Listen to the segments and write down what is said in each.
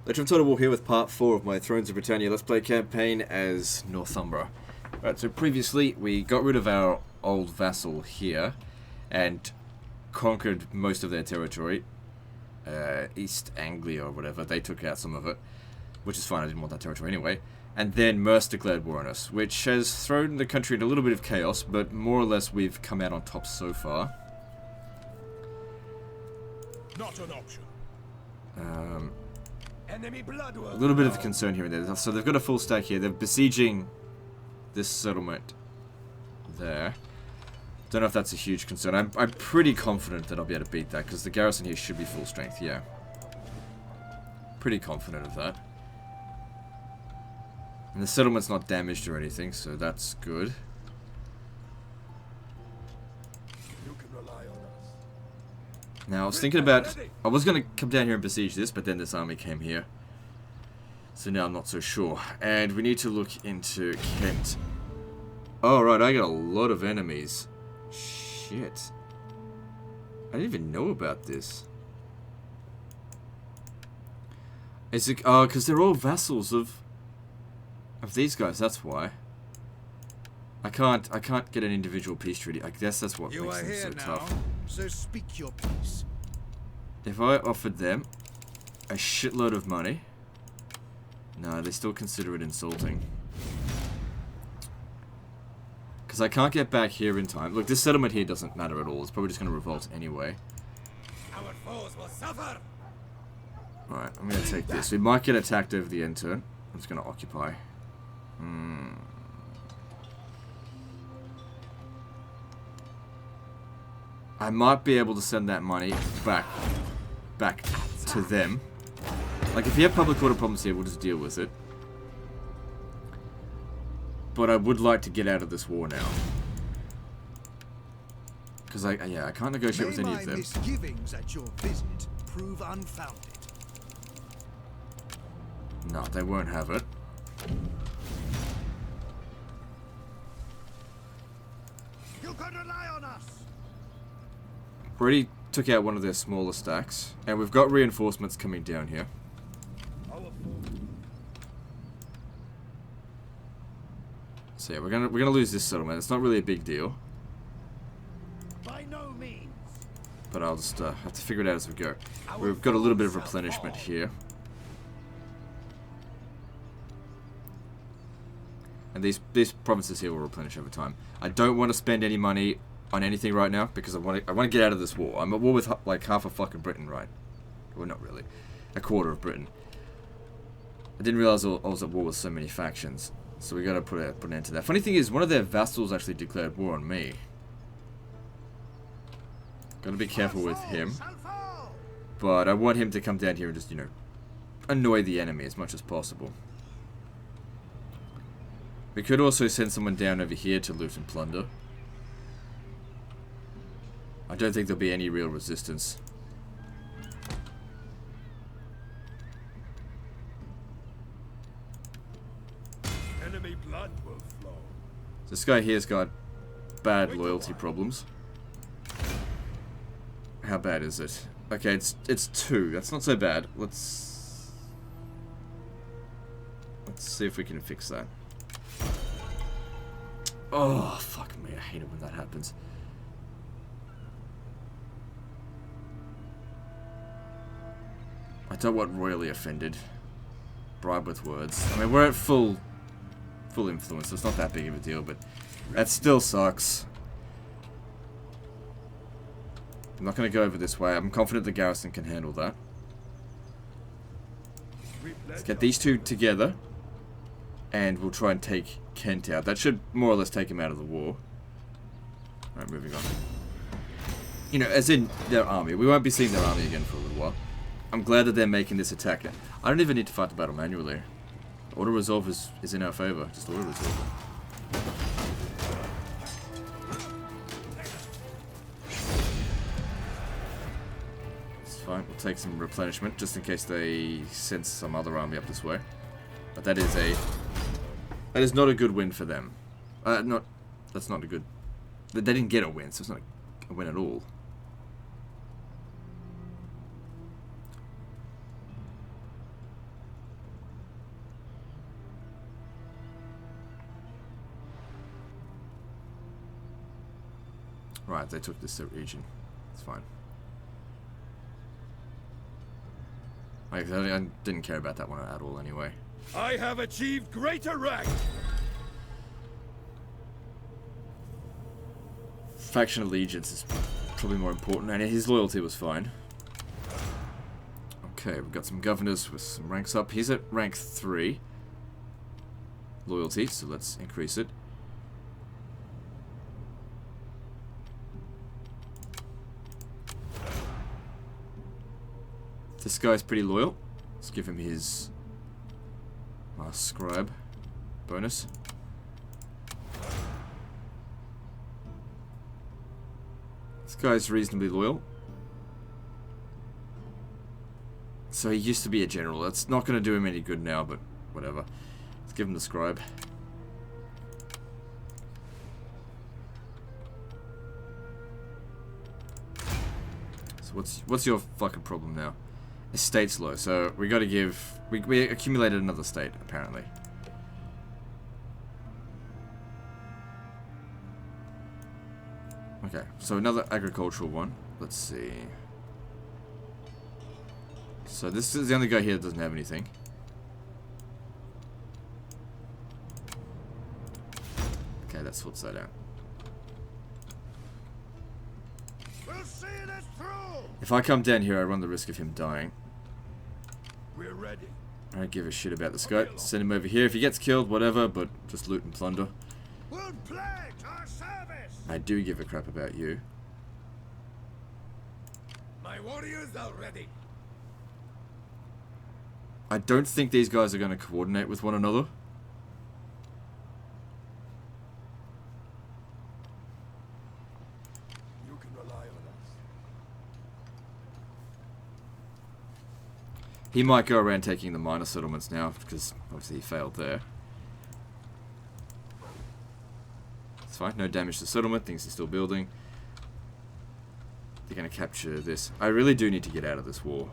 Legend of Total War here with part 4 of my Thrones of Britannia Let's Play campaign as Northymbre. Right, so previously we got rid of our old vassal here and conquered most of their territory. East Anglia or whatever, they took out some of it, which is fine, I didn't want that territory anyway. And then Merce declared war on us, which has thrown the country in a little bit of chaos, but more or less we've come out on top so far. Not an option. A little bit of a concern here and there. So they've got a full stack here. They're besieging this settlement there. Don't know if that's a huge concern. I'm pretty confident that I'll be able to beat that because the garrison here should be full strength. Yeah, pretty confident of that. And the settlement's not damaged or anything, so that's good. You can rely on us. Now I was thinking about, I was going to come down here and besiege this, but then this army came here. So now I'm not so sure. And we need to look into Kent. Oh right, I got a lot of enemies. Shit. I didn't even know about this. Is it, oh, because they're all vassals of these guys, that's why. I can't get an individual peace treaty. I guess that's what makes them so tough. So speak your piece. If I offered them a shitload of money, no, they still consider it insulting. Because I can't get back here in time. Look, this settlement here doesn't matter at all. It's probably just going to revolt anyway. Our foes will suffer. Alright, I'm going to take this. We might get attacked over the end turn. I'm just going to occupy. I might be able to send that money back to them. Like, if you have public order problems here, we'll just deal with it. But I would like to get out of this war now. Because I can't negotiate with any of them. Misgivings at your visit prove unfounded. No, they won't have it. You can rely on us. Already took out one of their smaller stacks, and we've got reinforcements coming down here. So yeah, we're gonna lose this settlement. It's not really a big deal, By no means. but I'll just have to figure it out as we go. We've got a little bit of replenishment here, and these provinces here will replenish over time. I don't want to spend any money on anything right now because I want to get out of this war. I'm at war with like half of fucking Britain, right? Well, not really, a quarter of Britain. I didn't realize I was at war with so many factions. So we gotta put an end to that. Funny thing is, one of their vassals actually declared war on me. Gotta be careful with him. But I want him to come down here and just, you know, annoy the enemy as much as possible. We could also send someone down over here to loot and plunder. I don't think there'll be any real resistance. Enemy blood will flow. This guy here's got bad loyalty problems. How bad is it? Okay, it's 2. That's not so bad. Let's see if we can fix that. Oh, fuck me. I hate it when that happens. I don't want royally offended. Bribe with words. I mean, we're at full influence, so it's not that big of a deal, but that still sucks. I'm not going to go over this way. I'm confident the garrison can handle that. Let's get these two together, and we'll try and take Kent out. That should more or less take him out of the war. Alright, moving on. You know, as in their army. We won't be seeing their army again for a little while. I'm glad that they're making this attack. I don't even need to fight the battle manually. Auto resolve is in our favor. Just auto resolve. It's fine. We'll take some replenishment just in case they send some other army up this way. But that is not a good win for them. That's not a good. They didn't get a win, so it's not a win at all. Right, they took this region. It's fine. Like, I didn't care about that one at all anyway. I have achieved greater rank. Faction allegiance is probably more important, and his loyalty was fine. Okay, we've got some governors with some ranks up. He's at rank 3. Loyalty, so let's increase it. This guy's pretty loyal. Let's give him his scribe bonus. This guy's reasonably loyal. So he used to be a general. That's not going to do him any good now, but whatever. Let's give him the scribe. So what's your fucking problem now? Estate's low, so we got to give... We accumulated another state, apparently. Okay, so another agricultural one. Let's see. So this is the only guy here that doesn't have anything. Okay, that sorts that out. We'll see this through. If I come down here, I run the risk of him dying. We're ready. I don't give a shit about this guy. Send him over here. If he gets killed, whatever, but just loot and plunder. We'll pledge our service. I do give a crap about you. My warriors are ready. I don't think these guys are going to coordinate with one another. You can rely on us. He might go around taking the minor settlements now, because obviously he failed there. It's fine, no damage to the settlement, things are still building. They're going to capture this. I really do need to get out of this war.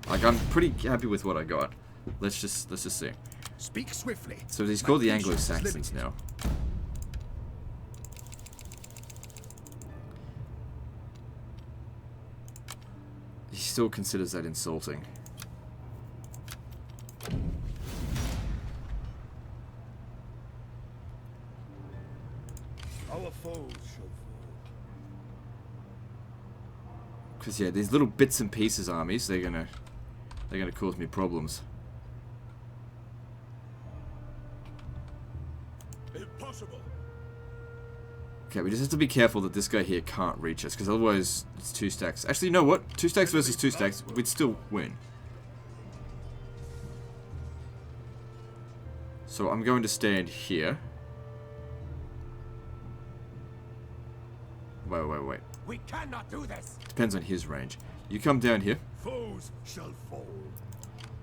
Like, I'm pretty happy with what I got. Let's just see. Speak swiftly. So he's called the Anglo-Saxons now. He still considers that insulting. Our foes shall fall. Because yeah, these little bits and pieces armies, they're gonna cause me problems. Impossible. Okay, we just have to be careful that this guy here can't reach us, because otherwise it's 2 stacks. Actually, you know what? 2 stacks versus 2 stacks, we'd still win. So I'm going to stand here. Wait. We cannot do this. Depends on his range. You come down here. Foes shall fall.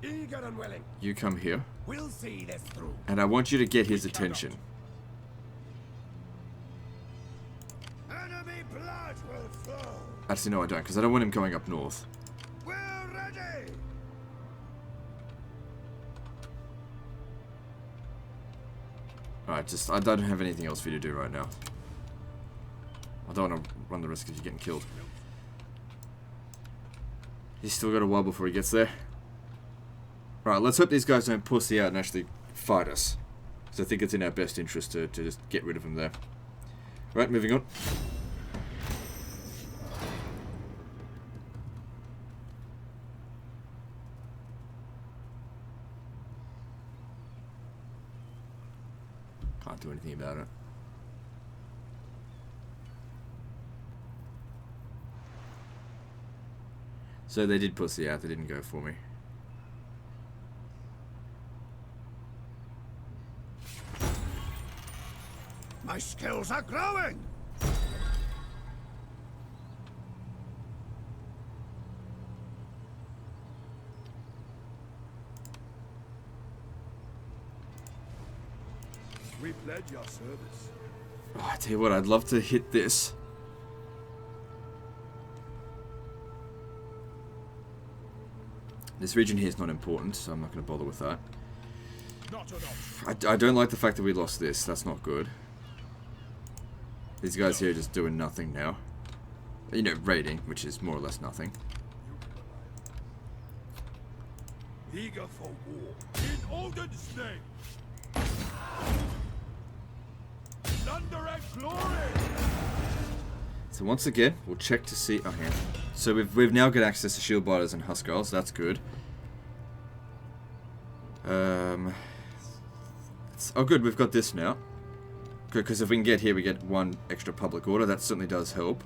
Eager and willing. You come here. We'll see this through. And I want you to get his attention. Enemy blood will flow. Actually, no, I don't, because I don't want him going up north. We're ready. Alright, I don't have anything else for you to do right now. I don't want to run the risk of you getting killed. He's still got a while before he gets there. Alright, let's hope these guys don't pussy out and actually fight us. Because I think it's in our best interest to just get rid of them there. Right, moving on. Can't do anything about it. So they did pussy out, they didn't go for me. My skills are growing. We pledge your service. Oh, I tell you what, I'd love to hit this. This region here is not important, so I'm not going to bother with that. Not enough. I don't like the fact that we lost this. That's not good. These guys here are just doing nothing now. You know, raiding, which is more or less nothing. Eager for war. In Odin's name. Thunder and glory. So once again, we'll check to see. Oh, hang on. So we've now got access to shield biters and huskarls. That's good. Oh, good. We've got this now. Good, because if we can get here, we get one extra public order. That certainly does help.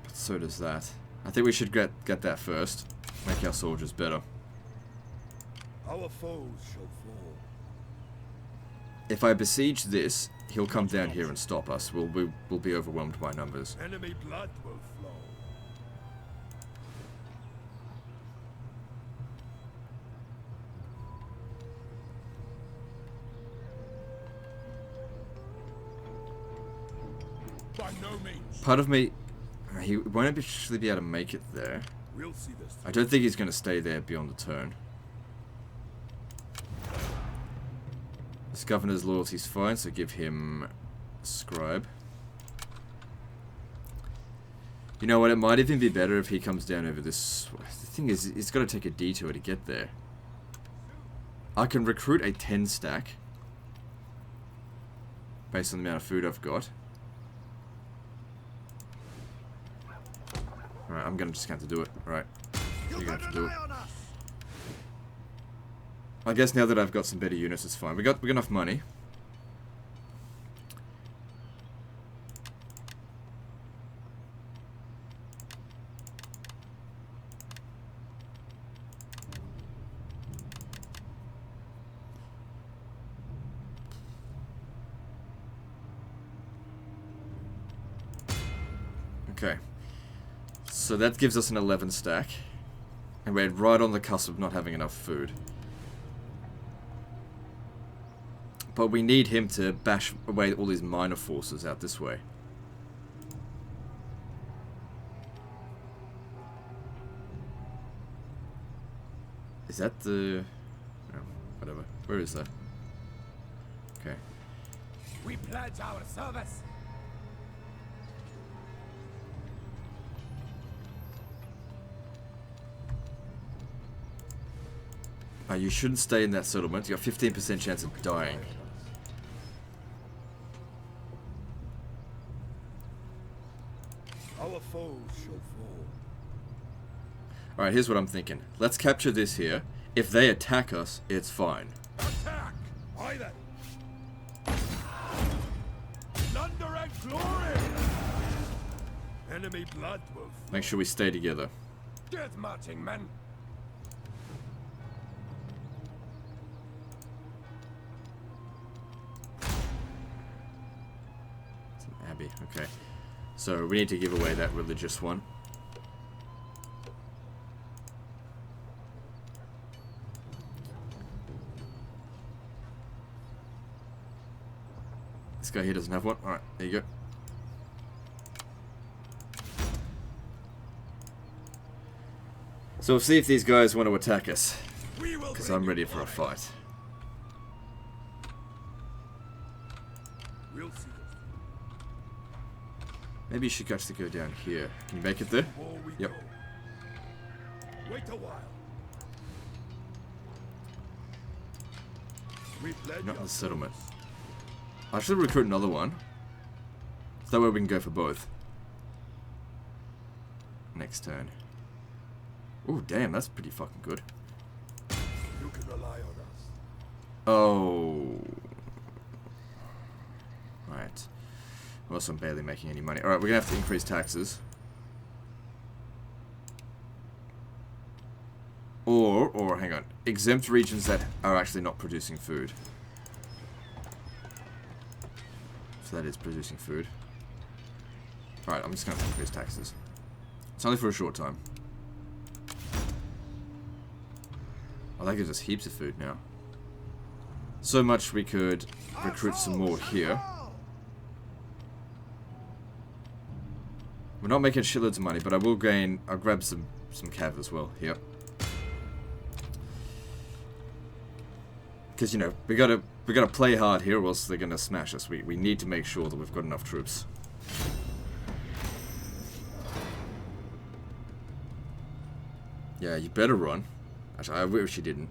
But so does that. I think we should get that first. Make our soldiers better. Our foes shall fall. If I besiege this, he'll come down here and stop us. We'll be overwhelmed by numbers. Enemy blood will flow. By no means. Part of me, he won't actually be able to make it there. We'll see this. I don't think he's going to stay there beyond the turn. This governor's loyalty's fine, so give him scribe. You know what, it might even be better if he comes down over this. The thing is, he's got to take a detour to get there. I can recruit a 10 stack based on the amount of food I've got. Alright, I'm gonna just have to do it. Alright, you're gonna have to do it. I guess now that I've got some better units, it's fine. We got enough money. Okay. So that gives us an 11 stack. And we're right on the cusp of not having enough food. But we need him to bash away all these minor forces out this way. Is that the... No, whatever. Where is that? Okay. We pledge our service. You shouldn't stay in that settlement. You got 15% chance of dying. Our foes shall fall. Alright, here's what I'm thinking. Let's capture this here. If they attack us, it's fine. Attack! Aye then. Thunder and glory! Enemy blood will flow. Make sure we stay together. Death marching men. It's an abbey. Okay. So we need to give away that religious one. This guy here doesn't have one. Alright, there you go. So we'll see if these guys want to attack us. Because I'm ready for a fight. We'll see this. Maybe you should actually go down here. Can you make it there? Yep. Wait a while. We pledge Not in our the settlement. service. I should recruit another one. So that way we can go for both. Next turn. Ooh, damn, that's pretty fucking good. You can rely on us. Oh. Right. I'm also barely making any money. Alright, we're gonna have to increase taxes. Or, hang on. Exempt regions that are actually not producing food. So that is producing food. Alright, I'm just gonna increase taxes. It's only for a short time. Oh, that gives us heaps of food now. So much we could recruit some more here. We're not making shitloads of money, but I will gain... I'll grab some cav as well here. Because, you know, we gotta play hard here or else they're gonna smash us. We need to make sure that we've got enough troops. Yeah, you better run. Actually, I wish you didn't.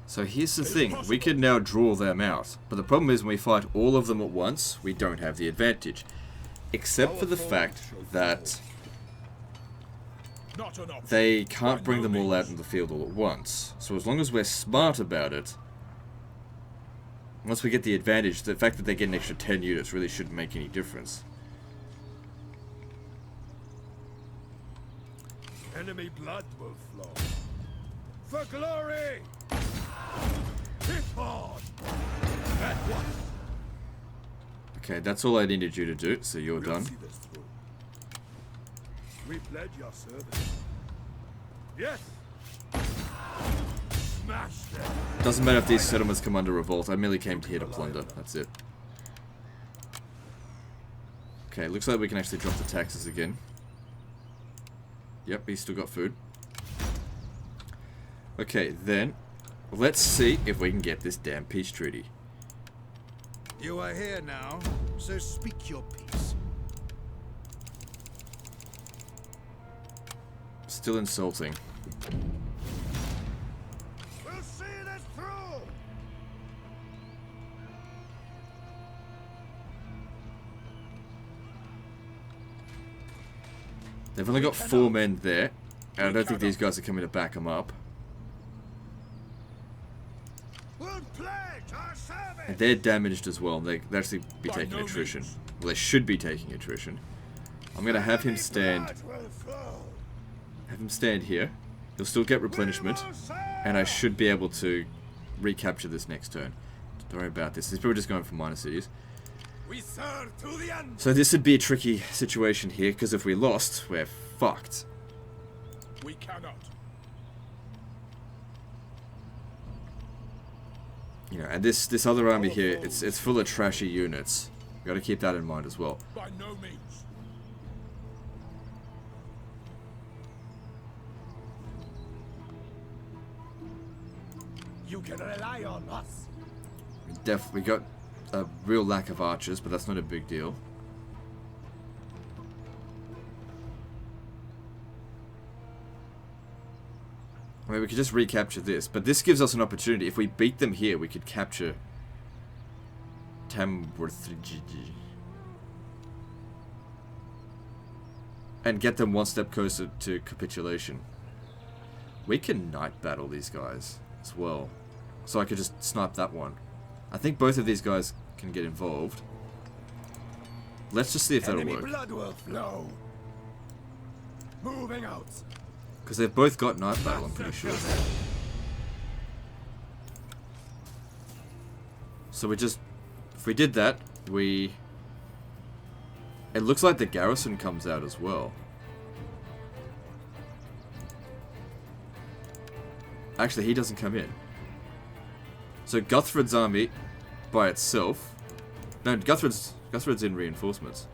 So here's the thing, we could now draw them out, but the problem is when we fight all of them at once, we don't have the advantage. Except for the fact that they can't bring them all out in the field all at once. So as long as we're smart about it, once we get the advantage, the fact that they get an extra 10 units really shouldn't make any difference. Enemy blood will flow. For glory! Hit hard! At once! Okay, that's all I needed you to do, so you're done. See this through. We pledge your service. Yes! Smash them! Doesn't matter if these settlements come under revolt, I merely came here to plunder, that's it. Okay, looks like we can actually drop the taxes again. Yep, he's still got food. Okay, then, let's see if we can get this damn peace treaty. You are here now, so speak your piece. Still insulting. We'll see this through! They've only got 4 men there, and I don't think these guys are coming to back them up. We'll pledge our service! And they're damaged as well. They'll actually be taking attrition. Well, they should be taking attrition. I'm going to have him stand. Have him stand here. He'll still get replenishment, and I should be able to recapture this next turn. Don't worry about this. He's probably just going for minor cities. We serve to the end. So this would be a tricky situation here, because if we lost, we're fucked. We cannot. You know, and this other army here, it's full of trashy units. You got to keep that in mind as well. By no means. You can rely on us. We got a real lack of archers, but that's not a big deal. I mean, we could just recapture this, but this gives us an opportunity. If we beat them here, we could capture Tamworthigi and get them one step closer to capitulation. We can night battle these guys as well, so I could just snipe that one. I think both of these guys can get involved. Let's just see if that'll work. Blood will flow. Moving out. Because they've both got night battle, I'm pretty sure. So we just... If we did that, we... It looks like the garrison comes out as well. Actually, he doesn't come in. So Guthred's army, by itself... No, Guthred's in reinforcements.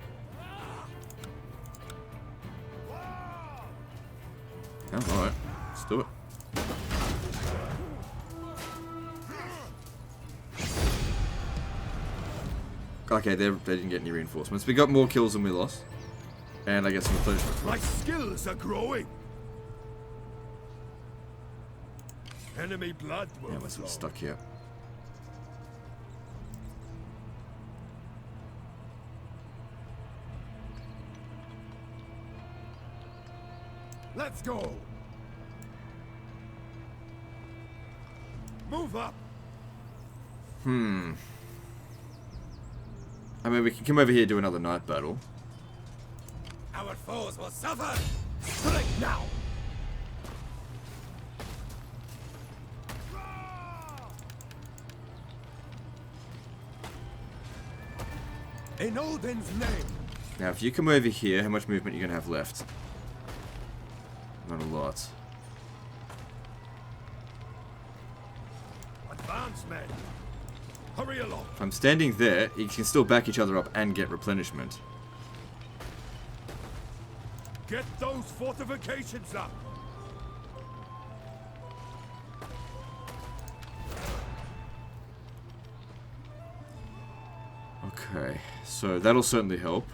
Oh, alright. Let's do it. Okay, they didn't get any reinforcements. We got more kills than we lost. And I get some replenishment. My skills are growing. Enemy blood will Yeah, we're flow. stuck here. Let's go. Move up. I mean, we can come over here and do another night battle. Our foes will suffer. Strike now. In Odin's name. Now, if you come over here, how much movement are you going to have left? Not a lot. Advance, men. Hurry along. If I'm standing there, you can still back each other up and get replenishment. Get those fortifications up. Okay, so that'll certainly help.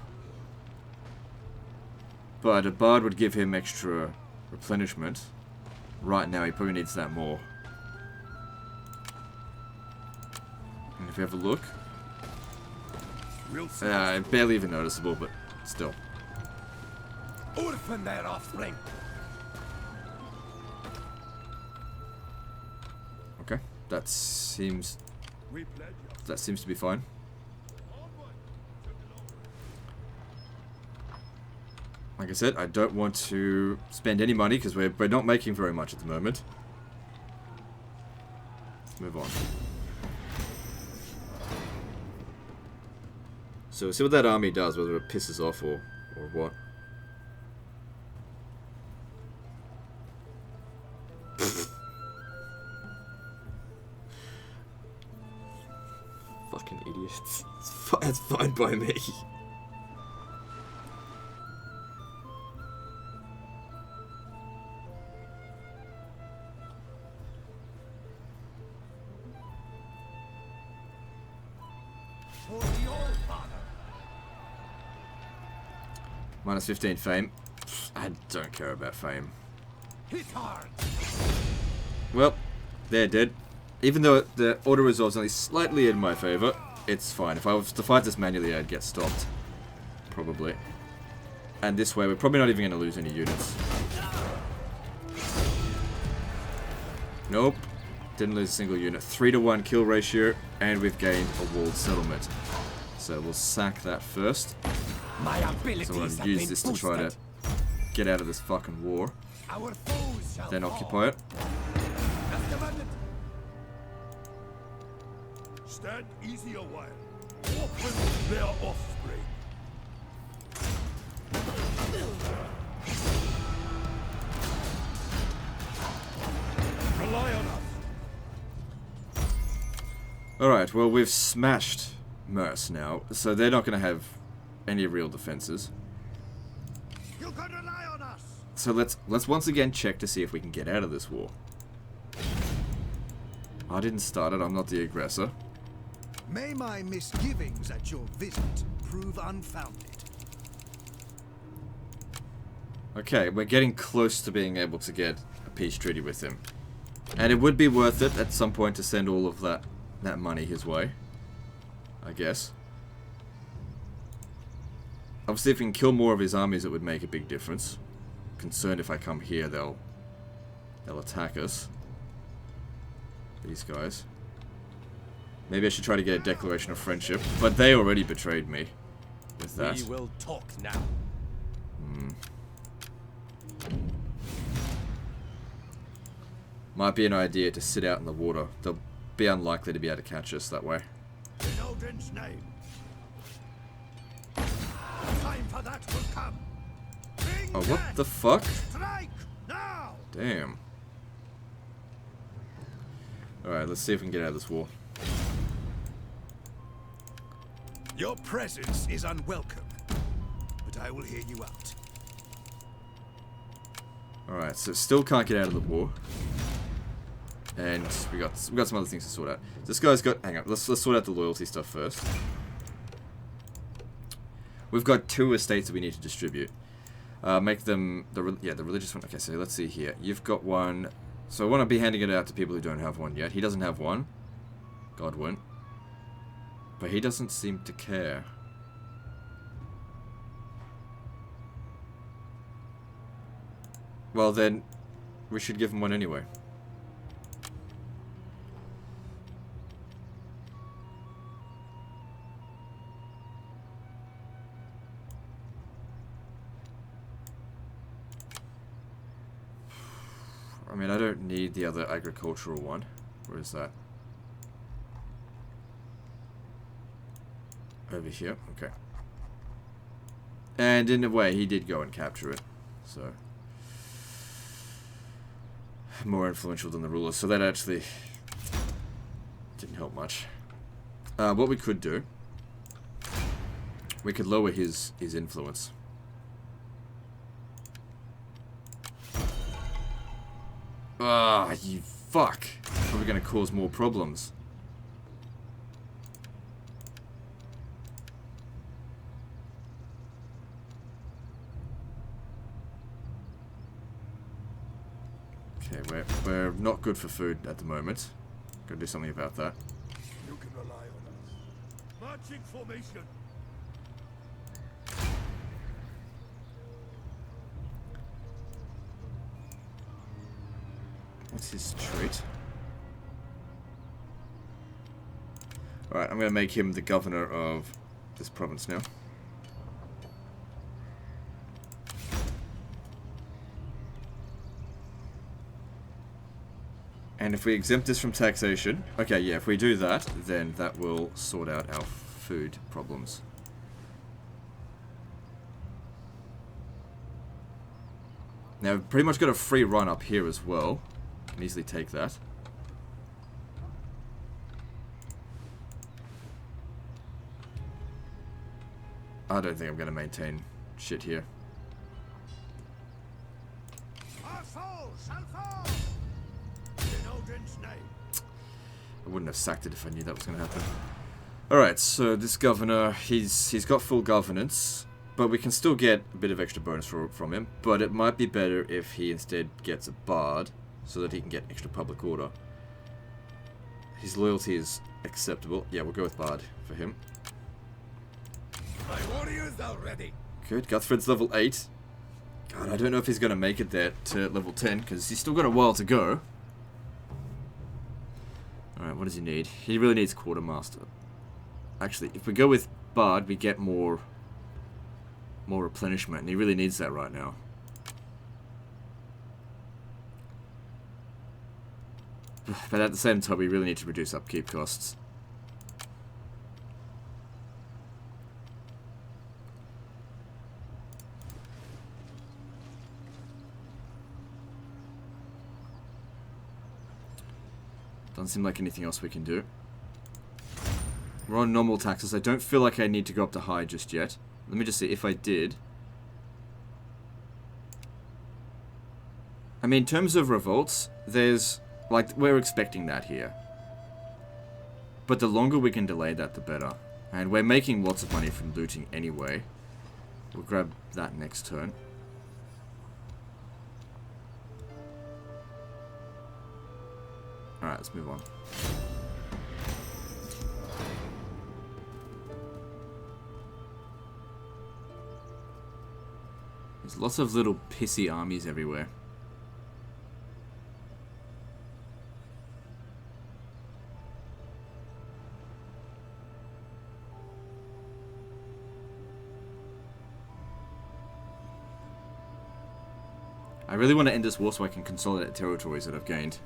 But a bard would give him extra replenishment. Right now, he probably needs that more. And if you have a look, barely even noticeable, but still. Orphan their offspring. Okay, that seems to be fine. Like I said, I don't want to spend any money because we're not making very much at the moment. Let's move on. So we'll see what that army does, whether it pisses off or what. Fucking idiots. That's fine by me. Minus 15 fame. I don't care about fame. Hit hard. Well, they're dead. Even though the auto resolve's only slightly in my favor, it's fine. If I was to fight this manually, I'd get stopped. Probably. And this way, we're probably not even going to lose any units. Nope. Didn't lose a single unit. 3-to-1 kill ratio, and we've gained a walled settlement. So we'll sack that first. My abilities So I'm going to use this to try to get out of this fucking war. Our foes shall Then fall. occupy it. As commanded. Stand easy a while. Open their offspring. Rely on us. Alright, well we've smashed Merce now, so they're not going to have any real defenses. You can rely on us. So let's once again check to see if we can get out of this war. I didn't start it, I'm not the aggressor. May my misgivings at your visit prove unfounded. Okay, we're getting close to being able to get a peace treaty with him. And it would be worth it at some point to send all of that money his way. I guess. Obviously, if we can kill more of his armies, it would make a big difference. Concerned if I come here, they'll attack us. These guys. Maybe I should try to get a declaration of friendship, but they already betrayed me with that. We will talk now. Might be an idea to sit out in the water. They'll be unlikely to be able to catch us that way. In Odin's name. Time for that will come. Bring Oh, what death. the fuck? Strike now. Damn. Alright, let's see if we can get out of this war. Your presence is unwelcome, but I will hear you out. Alright, so still can't get out of the war. And we got some other things to sort out. This guy's got... Hang on, let's sort out the loyalty stuff first. We've got 2 estates that we need to distribute. Make them... the religious one. Okay, so let's see here. You've got one... So I want to be handing it out to people who don't have one yet. He doesn't have one. Godwin. But he doesn't seem to care. Well then, we should give him one anyway. I mean, I don't need the other agricultural one. Where is that? Over here? Okay. And in a way, he did go and capture it. So, more influential than the ruler. So that actually didn't help much. What we could do, we could lower his influence. Ah, you fuck. Probably going to cause more problems. Okay, we're not good for food at the moment. Gotta do something about that. You can rely on us. Marching formation. What's his trait? Alright, I'm gonna make him the governor of this province now. And if we exempt this from taxation... Okay, yeah, if we do that, then that will sort out our food problems. Now, we've pretty much got a free run up here as well. Can easily take that. I don't think I'm going to maintain shit here. Our soul shall fall! In Odin's name. I wouldn't have sacked it if I knew that was going to happen. Alright, so this governor, he's got full governance, but we can still get a bit of extra bonus from him, but it might be better if he instead gets a bard, so that he can get extra public order. His loyalty is acceptable. Yeah, we'll go with bard for him. My warriors are ready. Good, Guthred's level 8. God, I don't know if he's going to make it there to level 10, because he's still got a while to go. Alright, what does he need? He really needs quartermaster. Actually, if we go with bard, we get more replenishment, and he really needs that right now. But at the same time, we really need to reduce upkeep costs. Doesn't seem like anything else we can do. We're on normal taxes. I don't feel like I need to go up to high just yet. Let me just see if I did. I mean, in terms of revolts, there's... Like, we're expecting that here. But the longer we can delay that, the better. And we're making lots of money from looting anyway. We'll grab that next turn. Alright, let's move on. There's lots of little pissy armies everywhere. I really want to end this war so I can consolidate territories that I've gained.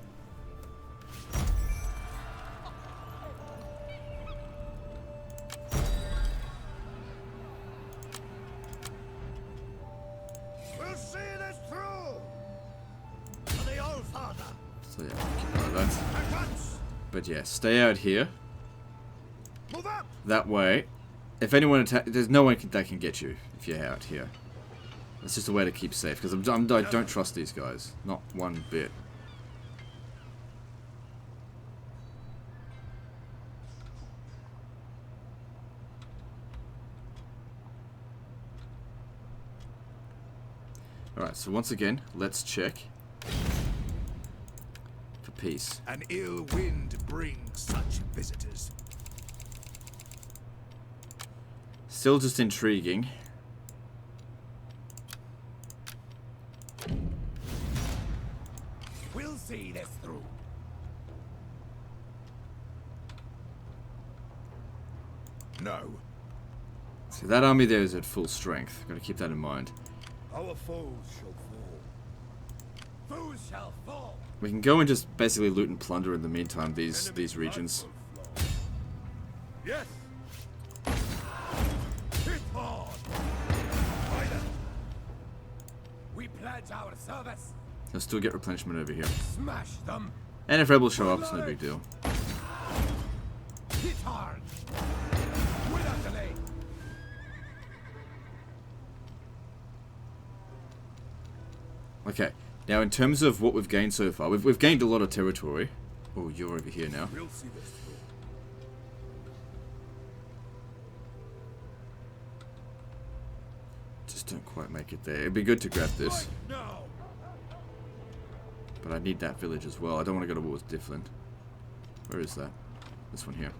We'll see this through. For the old father. So yeah, keep on that. At once. But yeah, stay out here. Move up. That way, if anyone attacks, there's no one that can get you if you're out here. That's just a way to keep safe, because I don't trust these guys. Not one bit. Alright, so once again, let's check for peace. An ill wind brings such visitors. Still just intriguing. We'll see this through. No. So that army there is at full strength. Got to keep that in mind. Our foes shall fall. Foes shall fall. We can go and just basically loot and plunder in the meantime these regions. Yes. Hit hard. pledge our service. He'll still get replenishment over here. Smash them. And if rebels show up, it's no big deal. Hit hard. Without delay. Okay, now in terms of what we've gained so far, we've gained a lot of territory. Oh, you're over here now. We'll see this through. Just don't quite make it there. It'd be good to grab this. Now. But I need that village as well. I don't want to go to war with Difflin. Where is that? This one here.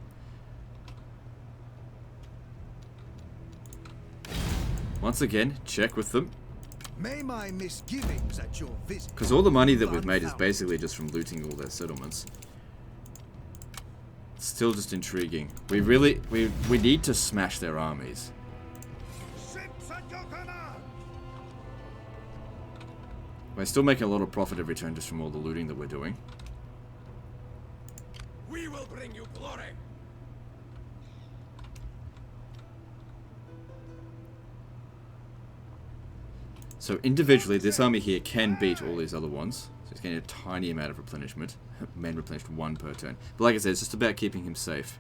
Once again, check with them. May my misgivings at your visit. Because all the money that we've made is basically just from looting all their settlements. It's still just intriguing. We need to smash their armies. Ships at your command. We're still making a lot of profit every turn just from all the looting that we're doing. We will bring you glory. So individually, this army here can beat all these other ones. So it's getting a tiny amount of replenishment. Men replenished 1 per turn. But like I said, it's just about keeping him safe.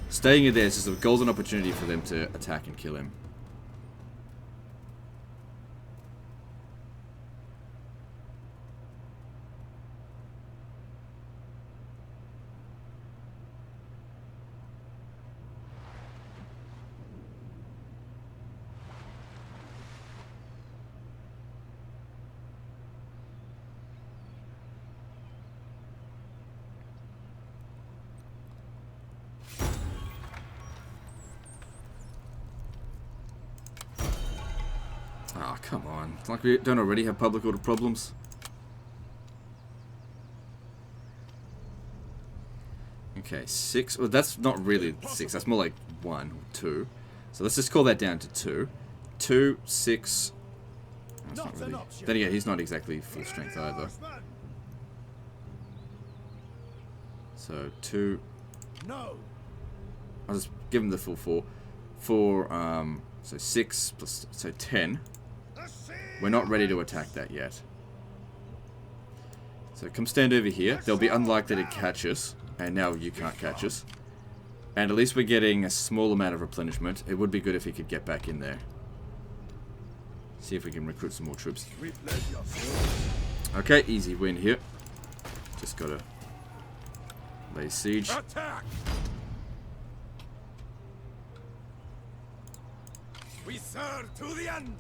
Staying in there is just a golden opportunity for them to attack and kill him. Oh, come on. It's like we don't already have public order problems. Okay, 6. Well, that's not really 6. That's more like 1 or 2. So let's just call that down to 2. 2, 6. That's not really. Then again, he's not exactly full strength either. So 2. No. I'll just give him the full 4. 4, so 6 plus, so 10. We're not ready to attack that yet. So come stand over here. They'll be unlikely to catch us. And now you can't catch us. And at least we're getting a small amount of replenishment. It would be good if he could get back in there. See if we can recruit some more troops. We pledge your service. Okay, easy win here. Just gotta lay siege. Attack. We serve to the end.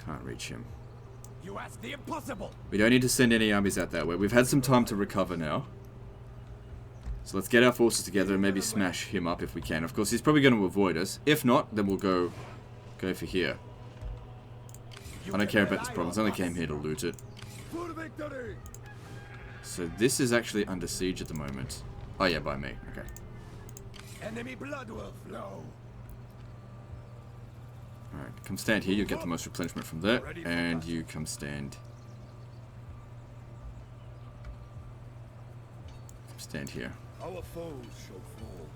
Can't reach him. You ask the impossible. We don't need to send any armies out that way. We've had some time to recover now. So let's get our forces together and maybe smash him up if we can. Of course, he's probably going to avoid us. If not, then we'll go for here. I don't care about this province. I only came here to loot it. For victory. So this is actually under siege at the moment. Oh yeah, by me. Okay. Enemy blood will flow. Alright, come stand here. You'll get the most replenishment from there. And you come stand. Come stand here. Our foes shall fall.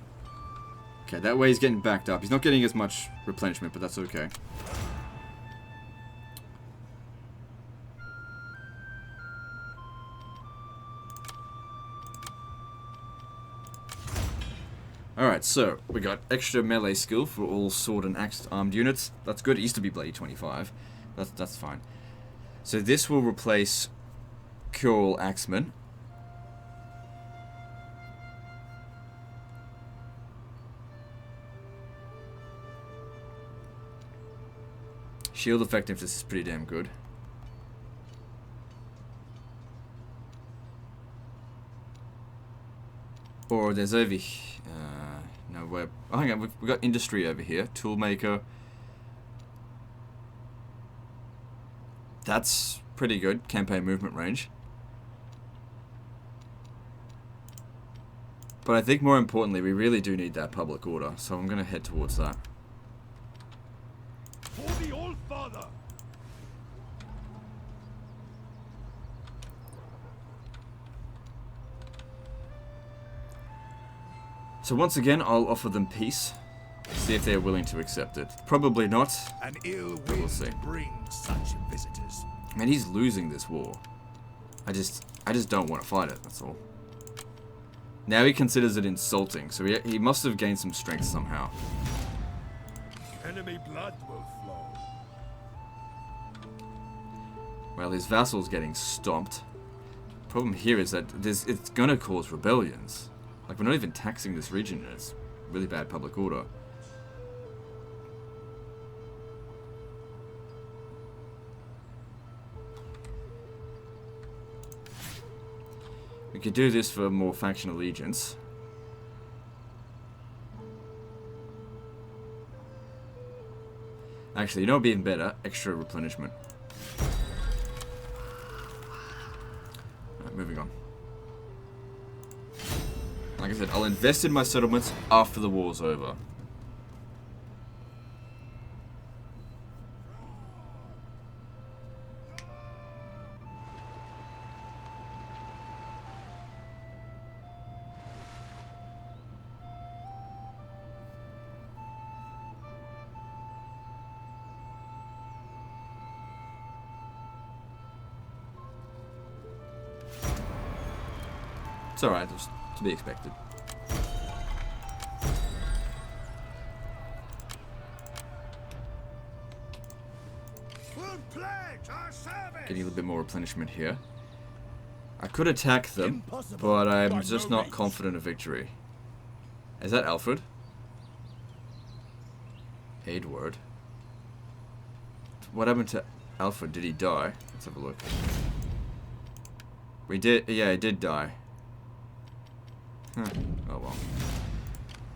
Okay, that way he's getting backed up. He's not getting as much replenishment, but that's okay. Alright, so we got extra melee skill for all sword and axe armed units. That's good. It used to be bloody 25. That's fine. So this will replace Cure All Axemen. Shield effectiveness is pretty damn good. Or there's over here. No, we're. Oh, hang on, we've got industry over here. Toolmaker. That's pretty good. Campaign movement range. But I think more importantly, we really do need that public order. So I'm going to head towards that. For the Old Father. So once again, I'll offer them peace. See if they're willing to accept it. Probably not. An ill But we'll wind see. brings such visitors. Man, he's losing this war. I just don't want to fight it, that's all. Now he considers it insulting, so he must have gained some strength somehow. Enemy blood will flow. Well, his vassal's getting stomped. Problem here is that it's gonna cause rebellions. Like, we're not even taxing this region, and it's really bad public order. We could do this for more faction allegiance. Actually, you know what would be even better? Extra replenishment. Alright, moving on. Like I said, I'll invest in my settlements after the war's over. It's alright, it's to be expected. We'll pledge our service. Getting a little bit more replenishment here. I could attack them, Impossible. but I'm By just no not means. confident of victory. Is that Alfred? Edward. What happened to Alfred? Did he die? Let's have a look. We did, yeah, he did die. Huh. Oh well.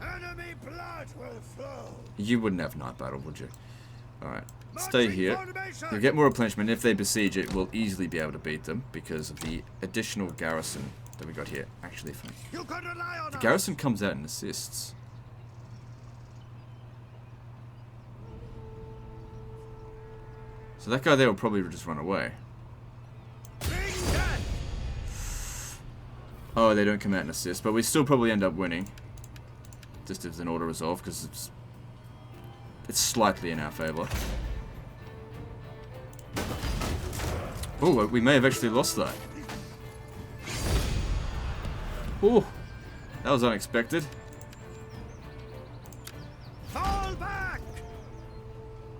Enemy blood will flow. You wouldn't have night battle, would you? Alright. Stay Marching here. formation. You'll get more replenishment. If they besiege it, we'll easily be able to beat them because of the additional garrison that we got here. Actually, fine. You can rely on The us. garrison comes out and assists. So that guy there will probably just run away. Bring death. Oh, they don't come out and assist, but we still probably end up winning. Just as an auto resolve, because it's slightly in our favour. Oh, we may have actually lost that. Oh, that was unexpected. Fall back.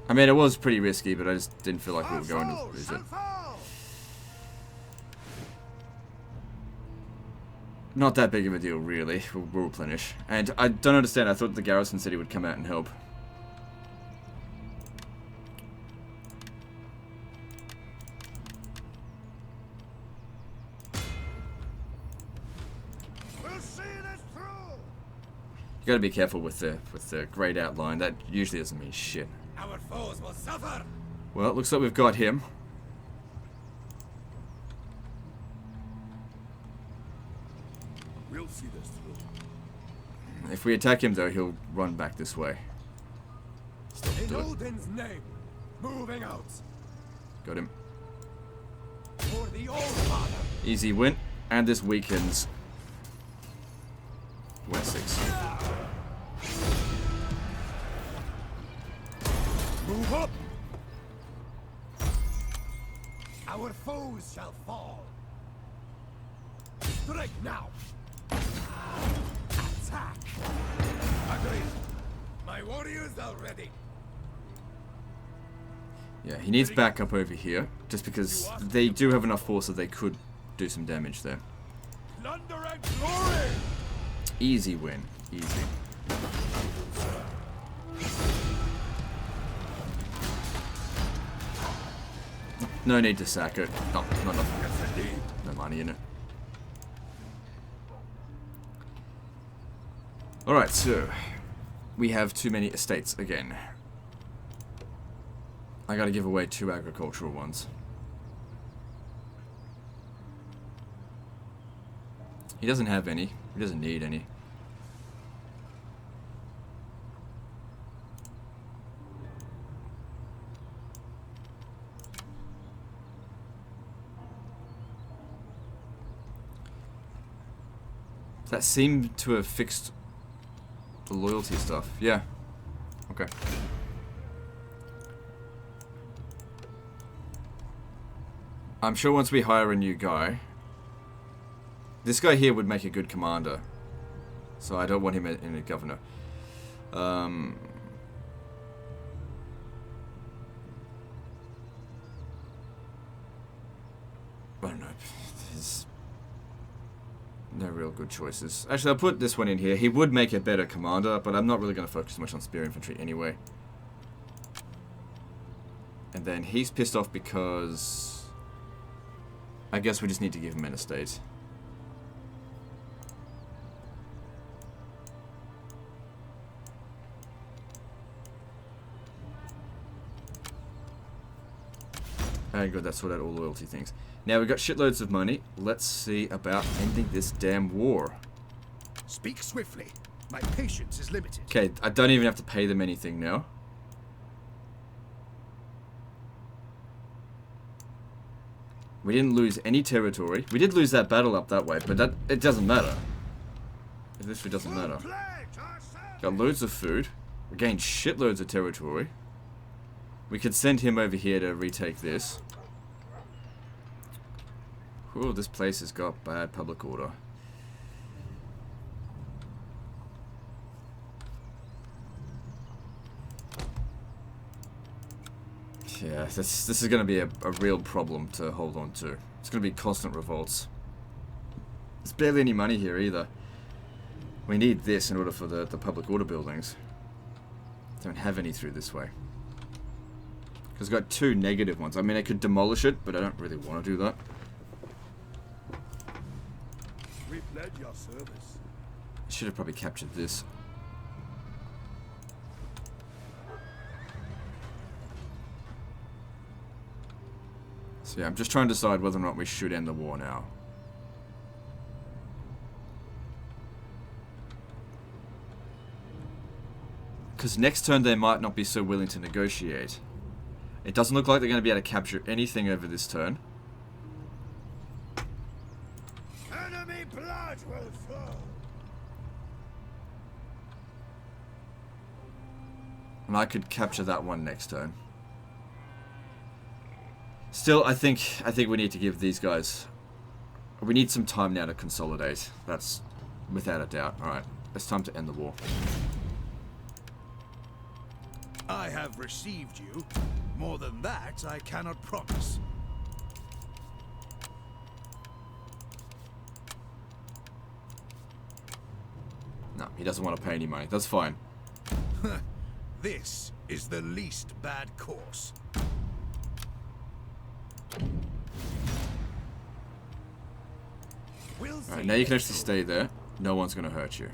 I mean, it was pretty risky, but I just didn't feel like we Our were going to foes lose shall it. fall. Not that big of a deal, really. We'll replenish. And I don't understand. I thought the garrison said he would come out and help. We'll see this through. You gotta be careful with the grayed out line. That usually doesn't mean shit. Our foes will suffer. Well, it looks like we've got him. We'll see this through. If we attack him, though, he'll run back this way. Still In do it. Odin's name, moving out. Got him. For the old father. Easy win. And this weakens Wessex. Move up. Our foes shall fall. Strike now. Attack. Agreed. My warriors are ready. Yeah, he needs backup over here, just because they do have enough force that they could do some damage there. Plunder and glory. Easy win. Easy. No need to sack it. Oh, not enough. Yes, indeed. No money in it. Alright, so we have too many estates again. I gotta give away 2 agricultural ones. He doesn't have any. He doesn't need any. That seemed to have fixed the loyalty stuff. Yeah. Okay. I'm sure once we hire a new guy, this guy here would make a good commander. So I don't want him in a governor. I don't know. There's no real good choices. Actually, I'll put this one in here. He would make a better commander, but I'm not really going to focus much on spear infantry anyway. And then he's pissed off because I guess we just need to give him an estate. Very good, that's what all loyalty things. Now we've got shitloads of money. Let's see about ending this damn war. Speak swiftly. My patience is limited. Okay, I don't even have to pay them anything now. We didn't lose any territory. We did lose that battle up that way, but it doesn't matter. It literally doesn't matter. Got loads of food. We gained shitloads of territory. We could send him over here to retake this. Ooh, this place has got bad public order. Yeah, this is going to be a real problem to hold on to. It's going to be constant revolts. There's barely any money here either. We need this in order for the public order buildings. Don't have any through this way. Because I've got 2 negative ones. I mean, I could demolish it, but I don't really want to do that. We pledge your service. I should have probably captured this. So yeah, I'm just trying to decide whether or not we should end the war now. Because next turn they might not be so willing to negotiate. It doesn't look like they're going to be able to capture anything over this turn. Enemy blood will flow. And I could capture that one next turn. Still, I think we need to give these guys... We need some time now to consolidate. That's without a doubt. Alright, it's time to end the war. I have received you. More than that, I cannot promise. No, he doesn't want to pay any money. That's fine. This is the least bad course. Alright, now you can actually stay there. No one's going to hurt you.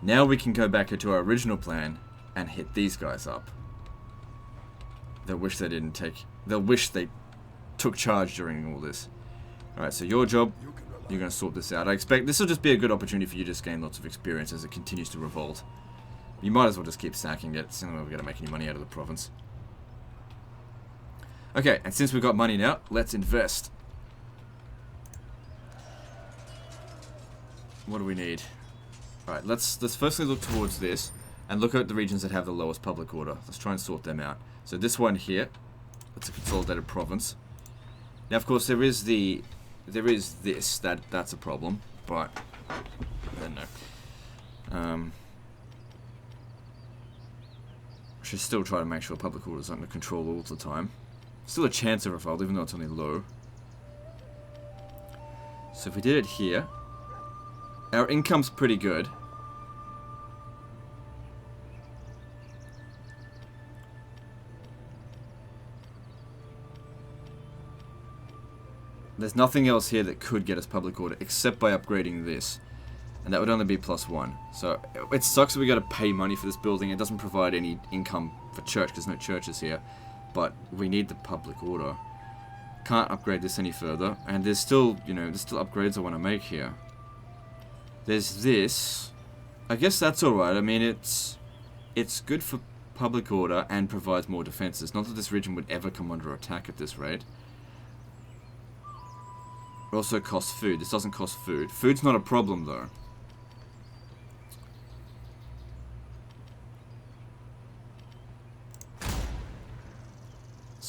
Now we can go back into our original plan and hit these guys up. They'll wish they didn't take... They'll wish they took charge during all this. Alright, so your job, you're going to sort this out. I expect this will just be a good opportunity for you to just gain lots of experience as it continues to revolt. You might as well just keep sacking it. It's the only way we're going to make any money out of the province. Okay, and since we've got money now, let's invest. What do we need? Alright, let's firstly look towards this and look at the regions that have the lowest public order. Let's try and sort them out. So this one here, that's a consolidated province. Now of course there is this, that's a problem, but I don't know. Should still try to make sure public order is under control all the time. Still a chance of revolt, even though it's only low. So if we did it here, our income's pretty good. There's nothing else here that could get us public order except by upgrading this. And that would only be +1. So it sucks that we gotta pay money for this building. It doesn't provide any income for church because no churches here. But we need the public order. Can't upgrade this any further. And there's still, there's still upgrades I want to make here. There's this. I guess that's alright. I mean, it's good for public order and provides more defenses. Not that this region would ever come under attack at this rate. It also costs food. This doesn't cost food. Food's not a problem, though.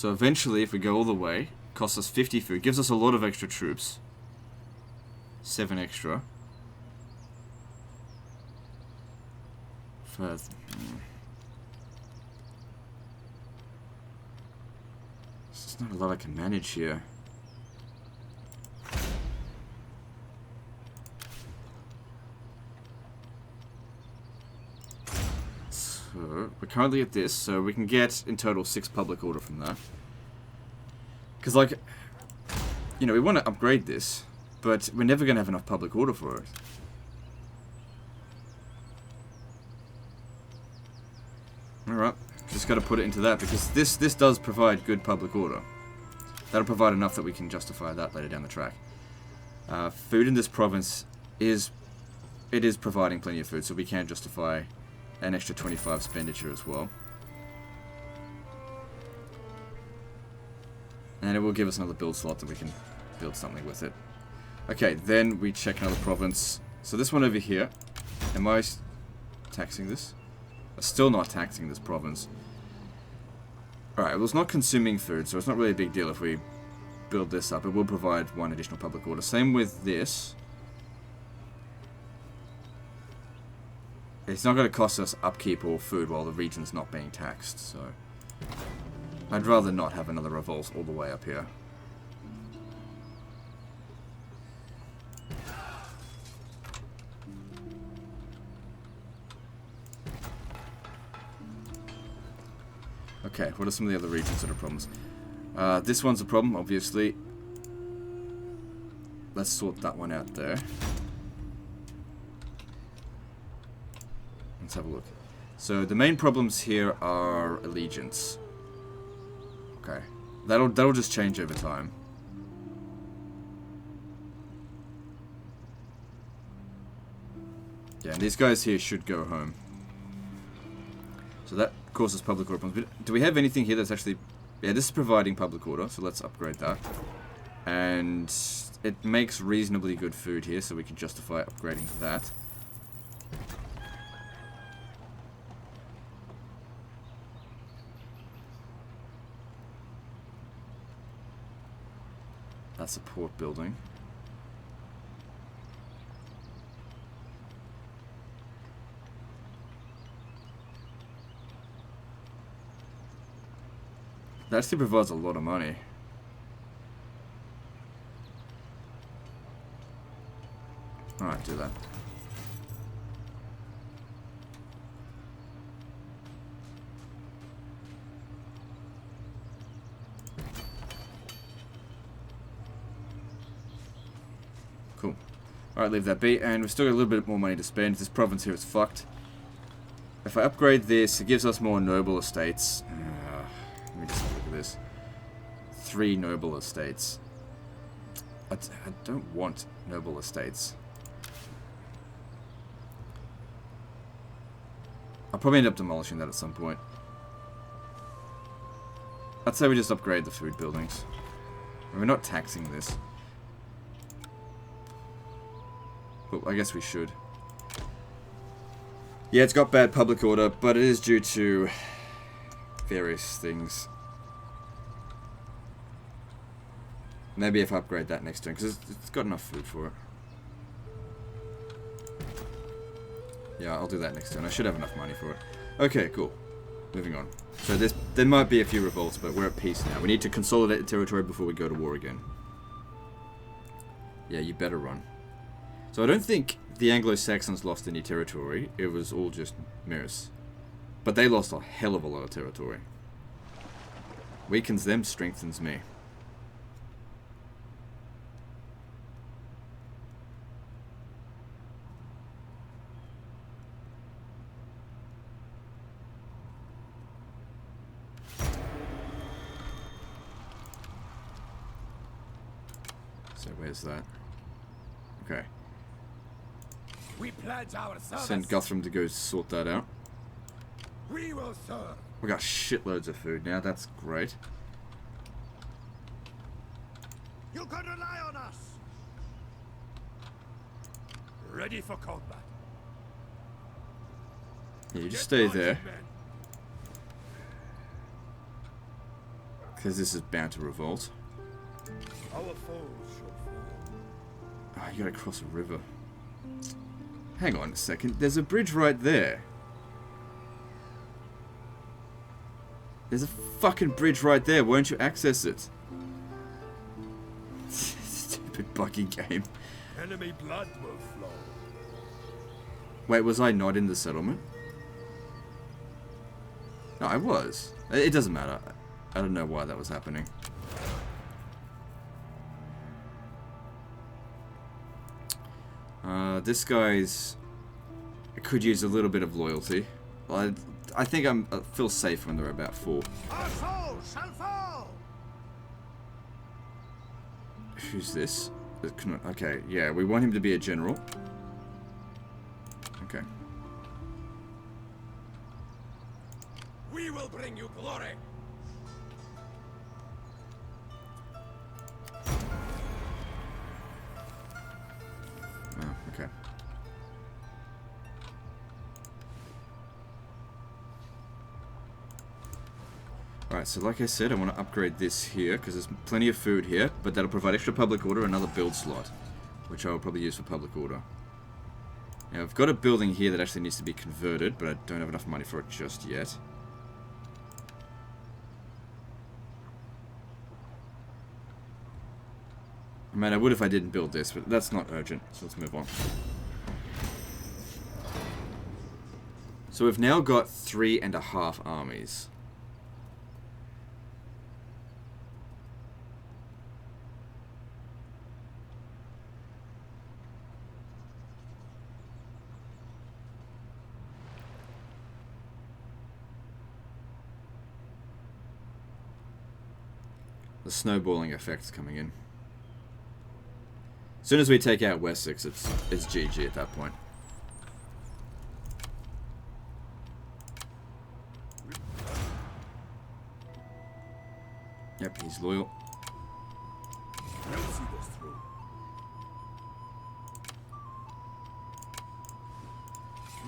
So eventually, if we go all the way, costs us 50 food. Gives us a lot of extra troops. 7 extra. First. There's not a lot I can manage here. So, we're currently at this, so we can get in total 6 public order from that. Because, like, you know, we want to upgrade this, but we're never going to have enough public order for it. Alright, just got to put it into that, because this does provide good public order. That'll provide enough that we can justify that later down the track. Food in this province is providing plenty of food, so we can justify an extra 25 expenditure as well. And it will give us another build slot that we can build something with it. Okay, then we check another province. So this one over here, am I taxing this? I'm still not taxing this province. Alright, well, it's not consuming food, so it's not really a big deal if we build this up. It will provide 1 additional public order. Same with this. It's not going to cost us upkeep or food while the region's not being taxed, so I'd rather not have another revolt all the way up here. Okay, what are some of the other regions that are problems? This one's a problem, obviously. Let's sort that one out there. Let's have a look. So the main problems here are allegiance. Okay, that'll just change over time. Yeah, and these guys here should go home. So that causes public order problems. But do we have anything here that's actually... Yeah, this is providing public order, so let's upgrade that. And it makes reasonably good food here, so we can justify upgrading that. That's a port building. That actually provides a lot of money. Alright, do that. Cool. Alright, leave that be, and we've still got a little bit more money to spend. This province here is fucked. If I upgrade this, it gives us more noble estates. Let me just have a look at this. 3 noble estates. I don't want noble estates. I'll probably end up demolishing that at some point. I'd say we just upgrade the food buildings. We're not taxing this. Well, I guess we should. Yeah, it's got bad public order, but it is due to various things. Maybe if I upgrade that next turn, because it's got enough food for it. Yeah, I'll do that next turn. I should have enough money for it. Okay, cool. Moving on. So there might be a few revolts, but we're at peace now. We need to consolidate the territory before we go to war again. Yeah, you better run. So I don't think the Anglo-Saxons lost any territory. It was all just Mirs. But they lost a hell of a lot of territory. Weakens them, strengthens me. So where's that? Okay. We pledge our service. Send Guthrum to go sort that out. We will serve. We got shitloads of food now, that's great. You can rely on us. Ready for combat. Yeah, you just stay there. Because this is bound to revolt. Our foes shall fall. Oh, you gotta cross a river. Hang on a second. There's a bridge right there. There's a fucking bridge right there. Won't you access it? Stupid buggy game. Enemy blood will flow. Wait, was I not in the settlement? No, I was. It doesn't matter. I don't know why that was happening. This guy's... could use a little bit of loyalty. I think I feel safe when they're about 4. Our soul shall fall. Who's this? Okay, yeah, we want him to be a general. Okay. We will bring you glory. Oh, okay. Alright, so like I said, I want to upgrade this here, because there's plenty of food here, but that'll provide extra public order, another build slot, which I will probably use for public order. Now, I've got a building here that actually needs to be converted, but I don't have enough money for it just yet. I mean, I would if I didn't build this, but that's not urgent, so let's move on. So we've now got 3.5 armies. The snowballing effect's coming in. As soon as we take out Wessex, it's GG at that point. Yep, he's loyal. We'll see this through.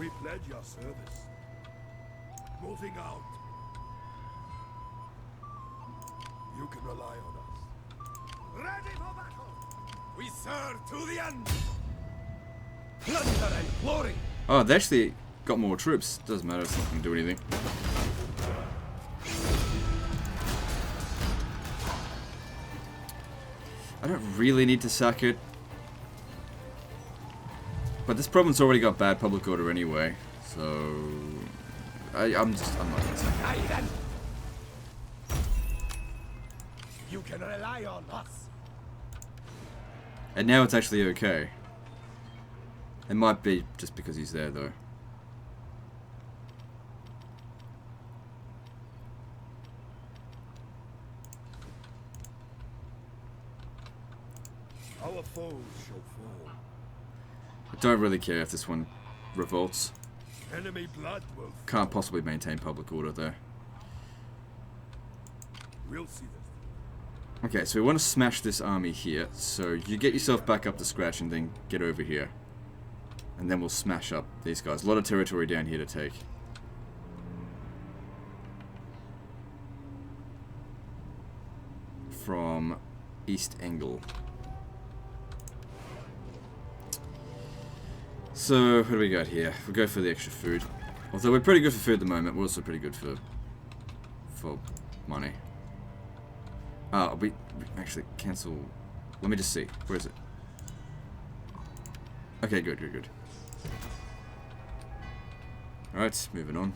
We pledge your service. Moving out. You can rely on us. Ready for battle. We serve to the end. Plunder and glory. Oh, they actually got more troops. Doesn't matter, it's not going to do anything. I don't really need to sack it. But this province already got bad public order anyway, so... I'm not going to sack it. Aye then. You can rely on us. And now it's actually okay. It might be just because he's there, though. Our foes shall fall. I don't really care if this one revolts. Enemy blood will flow. Can't possibly maintain public order, though. We'll see this. Okay, so we want to smash this army here. So you get yourself back up to scratch and then get over here. And then we'll smash up these guys. A lot of territory down here to take. From East Angle. So, what do we got here? We'll go for the extra food. Although we're pretty good for food at the moment, we're also pretty good for money. We actually cancel. Let me just see. Where is it? Okay, good. Alright, moving on.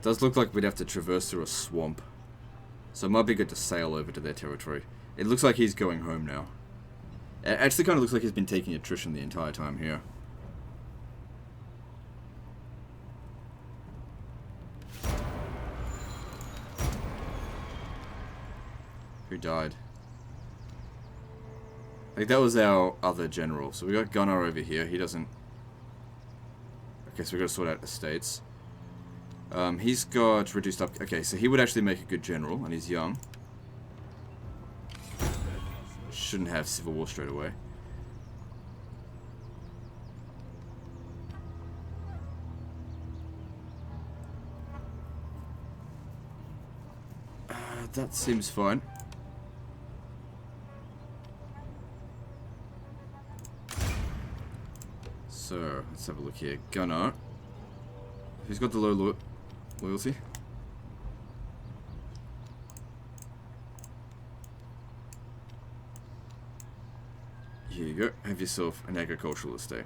Does look like we'd have to traverse through a swamp. So it might be good to sail over to their territory. It looks like he's going home now. It actually kind of looks like he's been taking attrition the entire time here. Who died? I think that was our other general. So we got Gunnar over here. He doesn't... Okay, so we got to sort out estates. He's got reduced up... Okay, so he would actually make a good general, and he's young. Shouldn't have civil war straight away. That seems fine. So, let's have a look here. Gunnar. Who's got the low loyalty? Here you go. Have yourself an agricultural estate.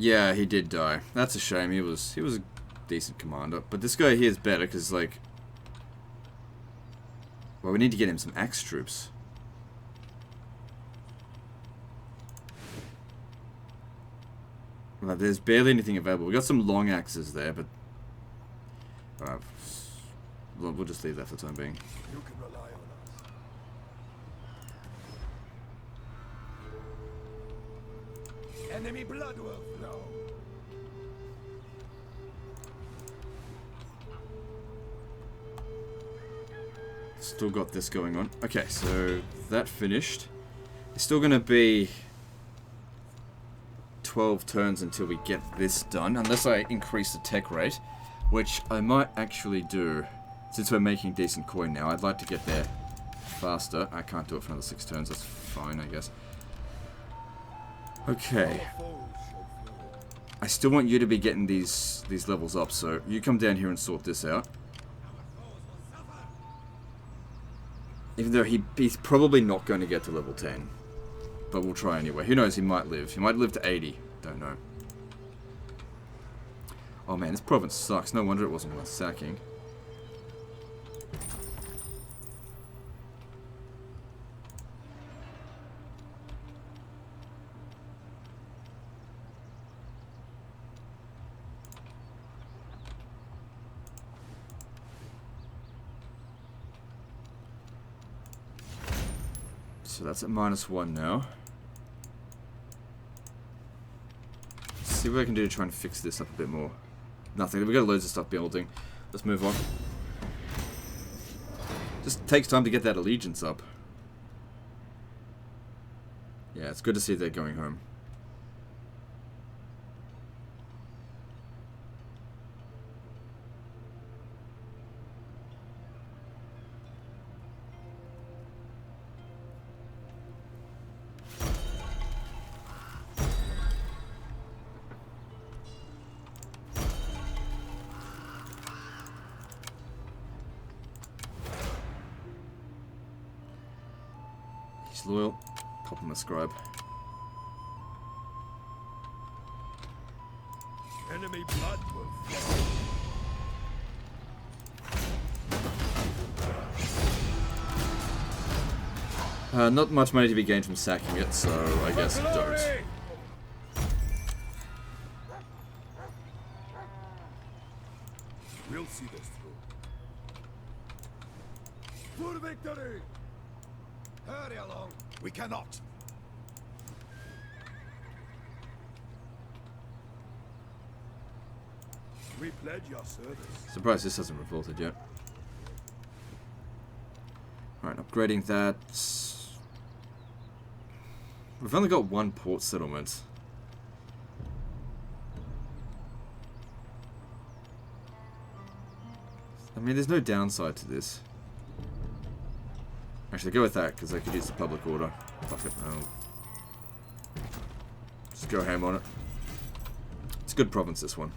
Yeah, he did die. That's a shame. He was a decent commander. But this guy here is better because, like, well, we need to get him some axe troops. Well, there's barely anything available. We got some long axes there, but we'll just leave that for the time being. You can rely on us. Enemy blood will flow. Still got this going on. Okay, so that finished. It's still going to be 12 turns until we get this done, unless I increase the tech rate, which I might actually do. Since we're making decent coin now, I'd like to get there faster. I can't do it for another 6 turns, that's fine, I guess. Okay. I still want you to be getting these levels up, so you come down here and sort this out. Even though he's probably not going to get to level 10. But we'll try anyway. Who knows, he might live. He might live to 80. Don't know. Oh man, this province sucks. No wonder it wasn't worth sacking. So that's at -1 now. Let's see what I can do to try and fix this up a bit more. Nothing. We've got loads of stuff building. Let's move on. Just takes time to get that allegiance up. Yeah, it's good to see they're going home. He's loyal. Pop him a scribe. Enemy blood will flow. Not much money to be gained from sacking it, so I guess don't. We'll see this through. For victory! Hurry along. We cannot. We pledge your service. Surprised this hasn't revolted yet. Alright, upgrading that. We've only got 1 port settlement. I mean, there's no downside to this. Actually, go with that, because I could use the public order. Fuck it, I'll just go ham on it. It's a good province, this one.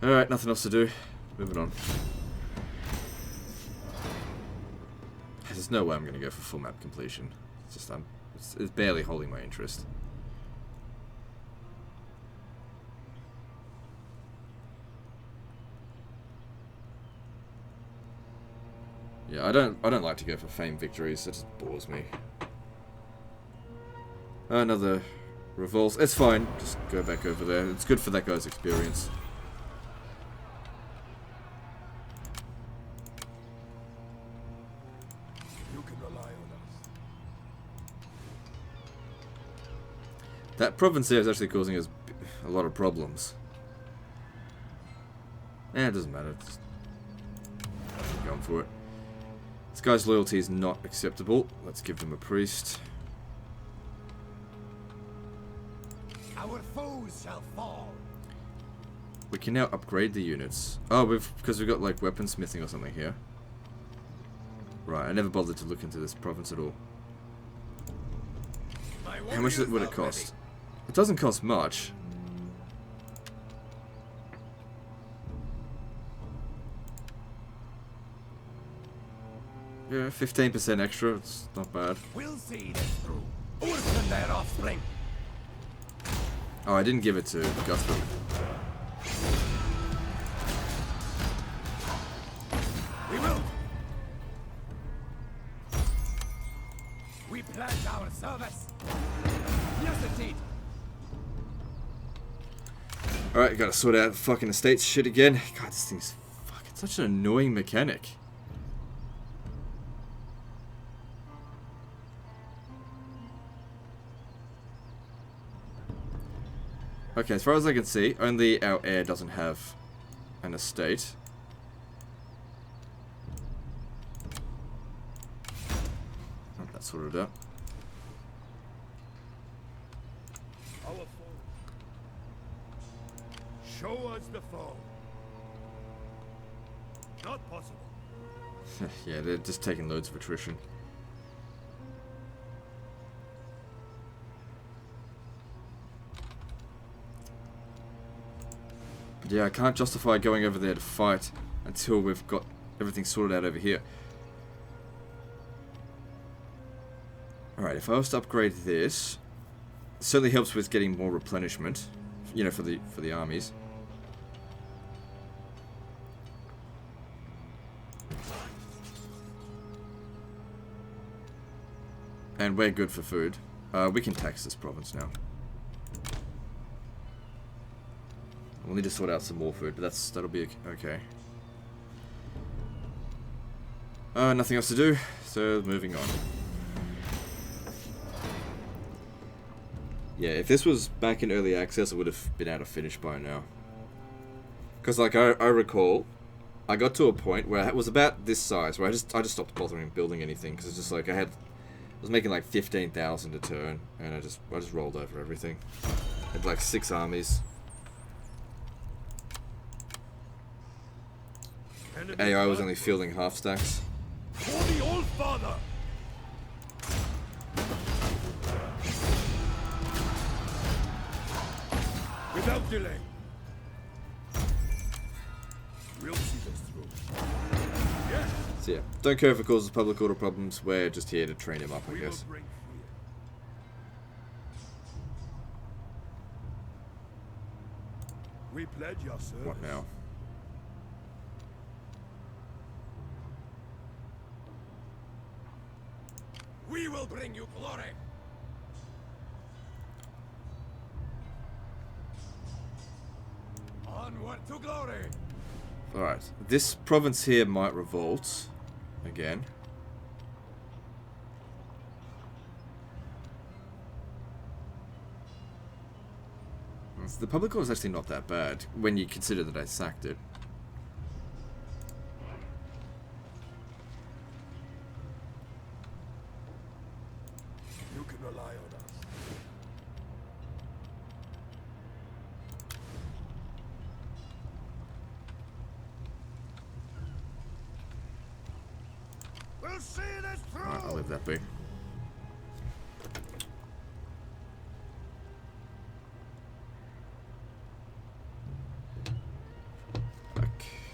Alright, nothing else to do. Moving on. There's no way I'm going to go for full map completion. It's just, it's barely holding my interest. Yeah, I don't like to go for fame victories. It just bores me. Another revolt. It's fine. Just go back over there. It's good for that guy's experience. You can rely on us. That province there is actually causing us a lot of problems. Eh, it doesn't matter. Just keep going for it. This guy's loyalty is not acceptable. Let's give him a priest. Our foes shall fall. We can now upgrade the units. Oh, because we've got like weaponsmithing or something here. Right, I never bothered to look into this province at all. How much would it cost? It doesn't cost much. Yeah, 15% extra. It's not bad. We'll see this through. Orphan their offspring. Oh, I didn't give it to Guthrum. We will. We pledge our service. Yes, indeed. Alright, gotta sort out fucking estates shit again. God, this thing's fucking such an annoying mechanic. Okay, as far as I can see, only our heir doesn't have an estate. Oh, that's sorted out. Our foe. Show us the foe. Not possible. Yeah, they're just taking loads of attrition. But yeah, I can't justify going over there to fight until we've got everything sorted out over here. Alright, if I was to upgrade this, it certainly helps with getting more replenishment, you know, for the armies. And we're good for food. We can tax this province now. We'll need to sort out some more food, but that'll be okay. Nothing else to do, so moving on. Yeah, if this was back in early access, I would have been able to finish by now. Because, like, I recall, I got to a point where it was about this size, where I just stopped bothering building anything, because it's just like I was making like 15,000 a turn, and I just rolled over everything. I had like 6 armies. AI was only fielding half stacks. For the old father. Without delay. We'll see this through. Yes. So yeah, don't care if it causes public order problems. We're just here to train him up, I guess. Bring fear. We pledge your service. What now? We will bring you glory. Onward to glory. Alright, this province here might revolt again. The public order is actually not that bad when you consider that I sacked it. You can rely on us. We'll see this through. Alright, I'll leave that be.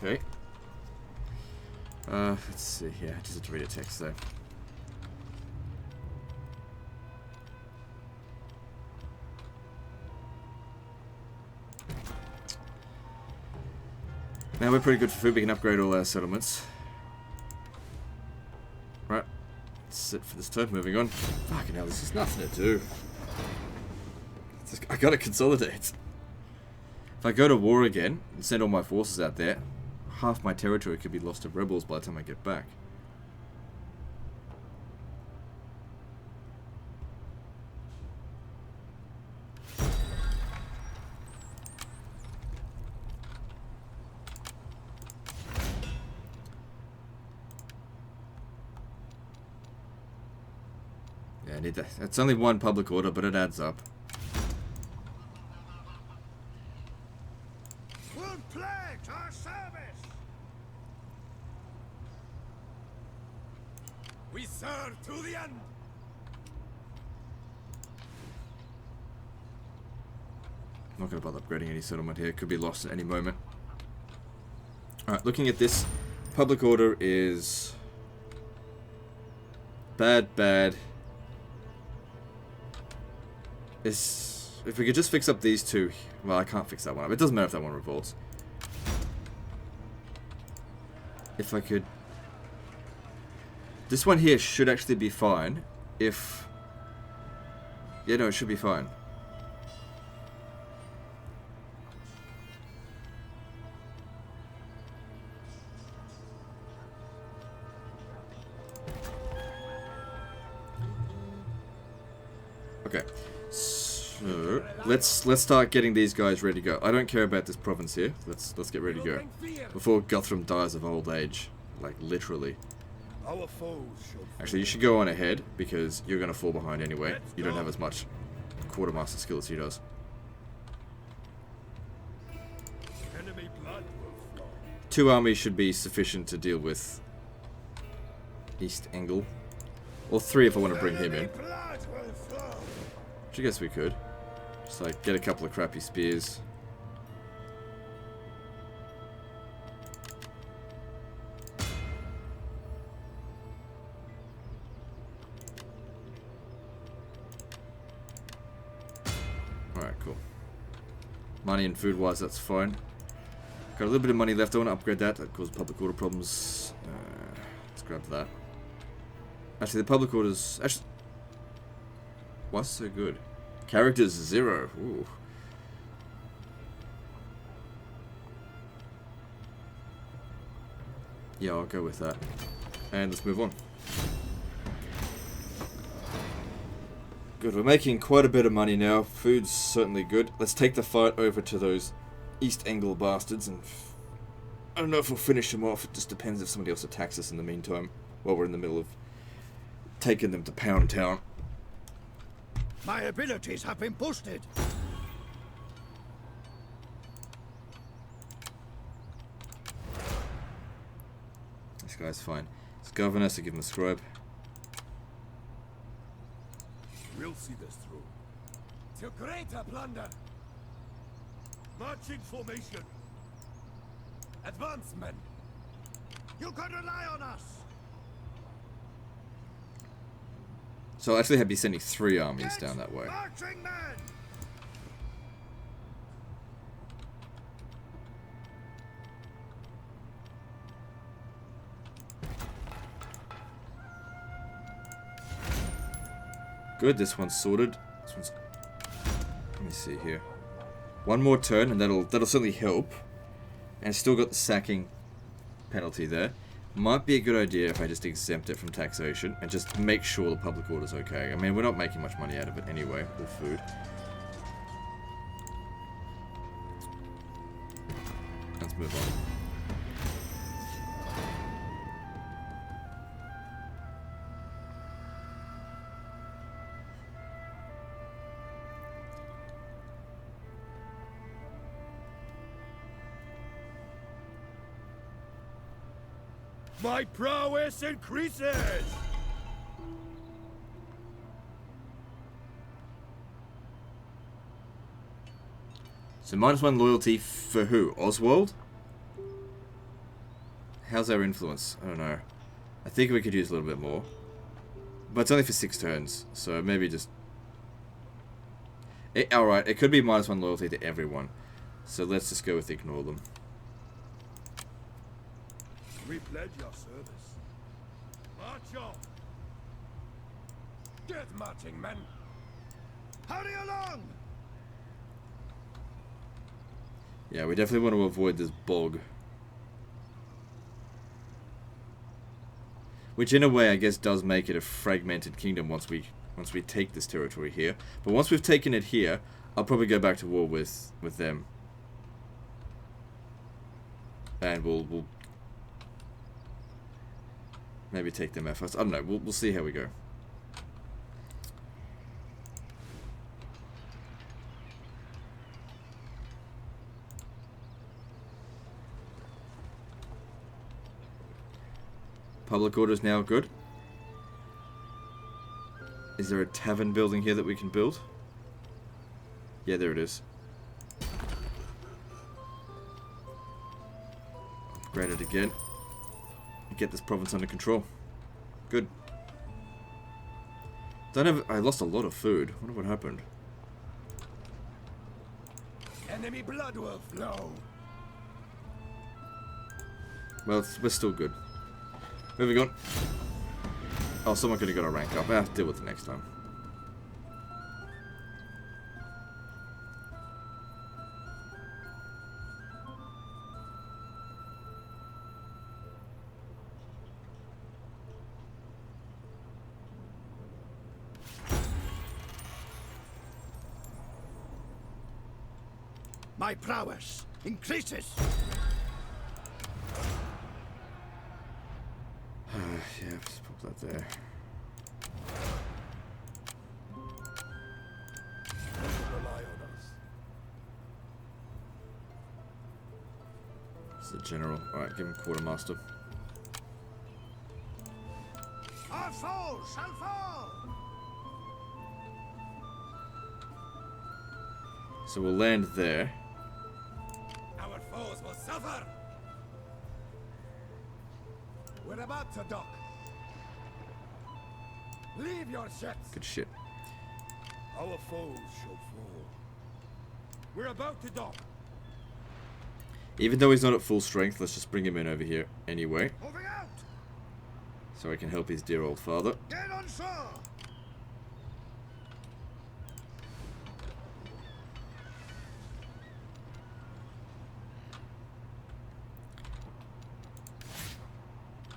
Okay. Let's see here. I just have to read a text though. Now we're pretty good for food. We can upgrade all our settlements. Right. That's it for this turn. Moving on. Fucking hell, this is nothing to do. I gotta consolidate. If I go to war again and send all my forces out there, half my territory could be lost to rebels by the time I get back. Yeah, I need that. It's only one public order, but it adds up. will pledge our service. We serve to the end. I'm not going to bother upgrading any settlement here. It could be lost at any moment. Alright, looking at this. Public order is... bad. If we could just fix up these two... Well, I can't fix that one up. It doesn't matter if that one revolts. If I could... This one here should actually be fine. If... Yeah, no, it should be fine. Okay, so let's start getting these guys ready to go. I don't care about this province here. Let's get ready to go before Guthrum dies of old age, like literally. Our foes shall Actually, you should go on ahead because you're gonna fall behind anyway. You don't have as much quartermaster skill as he does. enemy blood will flow. 2 armies should be sufficient to deal with East Angle, or 3 if I want to bring him in. Enemy blood will flow. Which I guess we could. Just like get a couple of crappy spears. Alright, cool. Money and food wise, that's fine. Got a little bit of money left. I want to upgrade that. That caused public order problems. Let's grab that. Actually, the public orders... Actually... What's so good? Characters 0. Ooh. Yeah, I'll go with that. And let's move on. Good, we're making quite a bit of money now. Food's certainly good. Let's take the fight over to those East Angle bastards and... I don't know if we'll finish them off. It just depends if somebody else attacks us in the meantime. While we're in the middle of taking them to Pound Town. My abilities have been boosted. This guy's fine. It's governor, so give him a scribe. We'll see this through. To greater plunder. Marching formation. Advance, men. You can rely on us. So I'll actually have you sending 3 armies down that way. Marching men. Good, this one's sorted. This one's... Let me see here. One more turn, and that'll certainly help. And still got the sacking penalty there. Might be a good idea if I just exempt it from taxation and just make sure the public order's okay. I mean, we're not making much money out of it anyway with food. Let's move on. My prowess increases! So -1 loyalty for who? Oswald? How's our influence? I don't know. I think we could use a little bit more. But it's only for 6 turns, so maybe just... Alright, it could be -1 loyalty to everyone. So let's just go with ignore them. We pledge your service. March on! Get marching, men. Hurry along. Yeah, we definitely want to avoid this bog. Which in a way I guess does make it a fragmented kingdom once we take this territory here. But once we've taken it here, I'll probably go back to war with them. And we'll maybe take them out first. I don't know, we'll see how we go. Public order is now good. Is there a tavern building here that we can build? Yeah, there it is. Upgrade it again. Get this province under control. Good. I lost a lot of food. I wonder what happened. Enemy blood will flow. Well, we're still good. Moving on. Oh, someone could have got a rank up. I have to deal with it next time. My prowess increases. Yeah, just pop that there. Rely on us. It's the general. Alright, give him quartermaster. Our foes shall fall. So we'll land there. Our foes will suffer. We're about to dock. Leave your ships. Good shit. Our foes shall fall. We're about to dock. Even though he's not at full strength, let's just bring him in over here anyway. Moving out. So I can help his dear old father. Get on shore.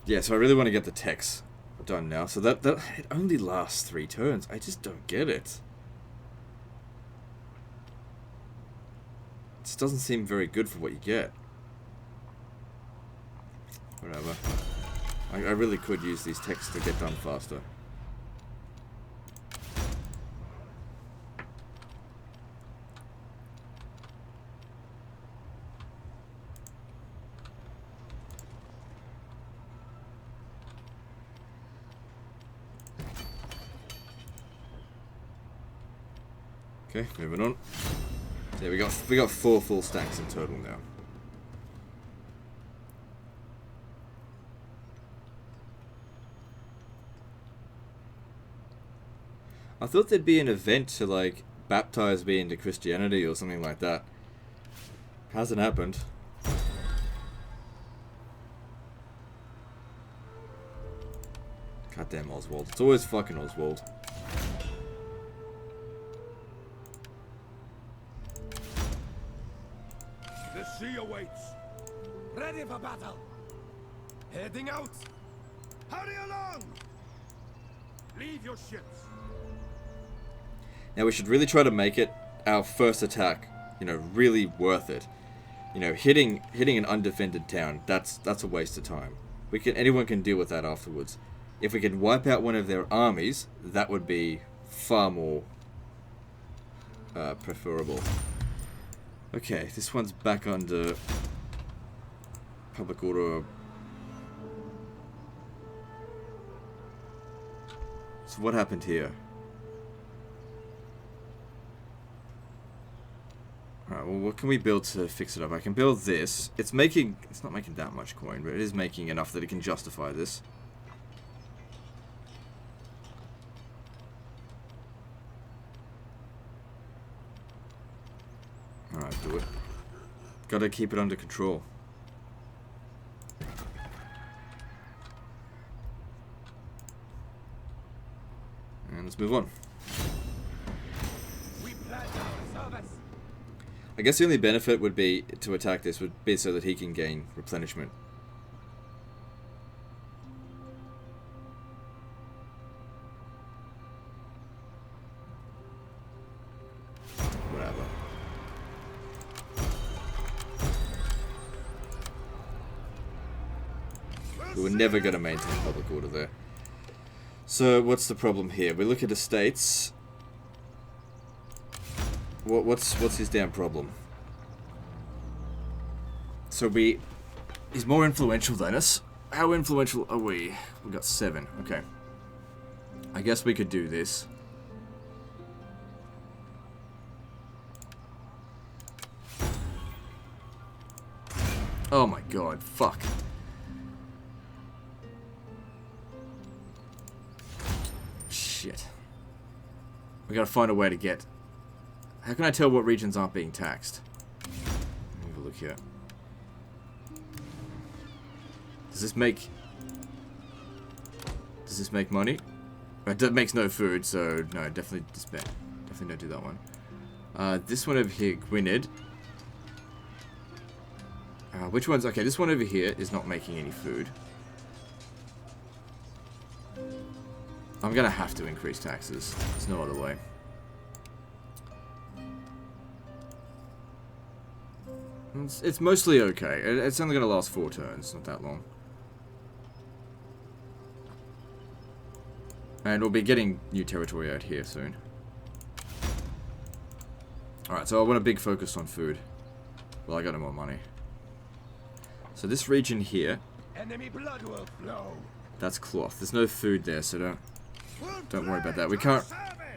Yeah, so I really want to get the text done now. So that it only lasts 3 turns. I just don't get it. It just doesn't seem very good for what you get. Whatever. I really could use these texts to get done faster. Okay, moving on. Yeah, we got 4 full stacks in total now. I thought there'd be an event to like baptize me into Christianity or something like that. Hasn't happened. Goddamn Oswald. It's always fucking Oswald. The sea awaits. Ready for battle. Heading out. Hurry along. Leave your ships. Now we should really try to make it our first attack, you know, really worth it. You know, hitting an undefended town, that's a waste of time. Anyone can deal with that afterwards. If we can wipe out one of their armies, that would be far more preferable. Okay, this one's back under public order. So what happened here? Alright, well what can we build to fix it up? I can build this. It's not making that much coin, but it is making enough that it can justify this. Alright, do it. Gotta keep it under control. And let's move on. I guess the only benefit would be to attack this would be so that he can gain replenishment. Whatever. We were never going to maintain public order there. So what's the problem here? We look at estates. What's his damn problem? So he's more influential than us. how influential are we? We got 7. Okay. I guess we could do this. Oh my god, fuck. Shit. We gotta find a way to get... How can I tell what regions aren't being taxed? Let me have a look here. Does this make money? It makes no food, so no, definitely disband. Definitely don't do that one. This one over here, Gwynedd. Which one's... Okay, this one over here is not making any food. I'm gonna have to increase taxes. There's no other way. It's mostly okay. It's only gonna last 4 turns, not that long. And we'll be getting new territory out here soon. Alright, so I want a big focus on food. Well, I got no more money. So this region here... Enemy blood will flow. That's cloth. There's no food there, so don't worry about that. We can't...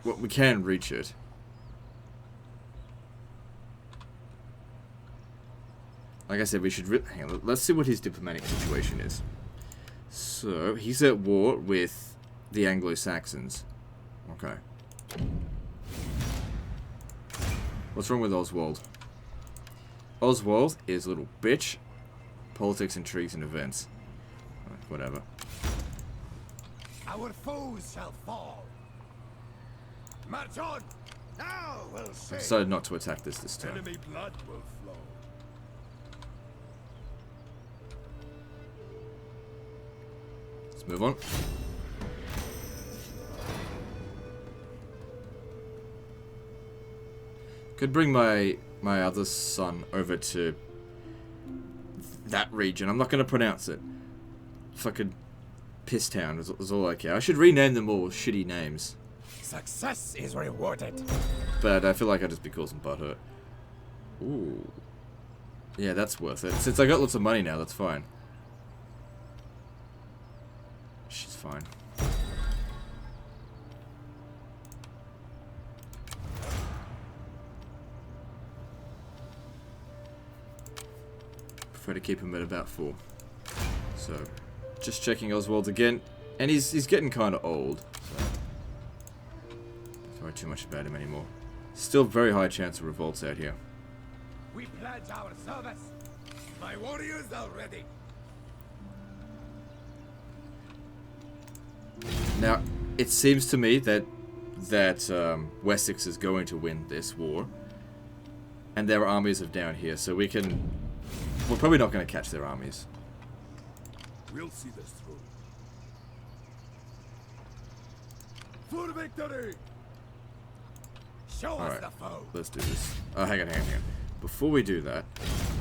Well, we can reach it. Like I said, we should... Hang on, let's see what his diplomatic situation is. So, he's at war with the Anglo-Saxons. Okay. What's wrong with Oswald? Oswald is a little bitch. Politics, intrigues, and events. Whatever. Our foes shall fall. March on! Now we'll see. I decided not to attack this turn. Enemy blood will flow. Let's move on. Could bring my other son over to that region. I'm not going to pronounce it. Fucking Piss Town is all I care. I should rename them all shitty names. Success is rewarded. But I feel like I'd just be causing butthurt. Ooh. Yeah, that's worth it. Since I got lots of money now, that's fine. She's fine. Prefer to keep him at about 4. So, just checking Oswald again. And he's getting kind of old. So, don't worry too much about him anymore. Still very high chance of revolts out here. We pledge our service. My warriors are ready. Now, it seems to me that Wessex is going to win this war. And their armies are down here, so we can... We're probably not going to catch their armies. We'll see this through. For victory! Show us Alright, the foe. let's do this. Oh, hang on. Before we do that,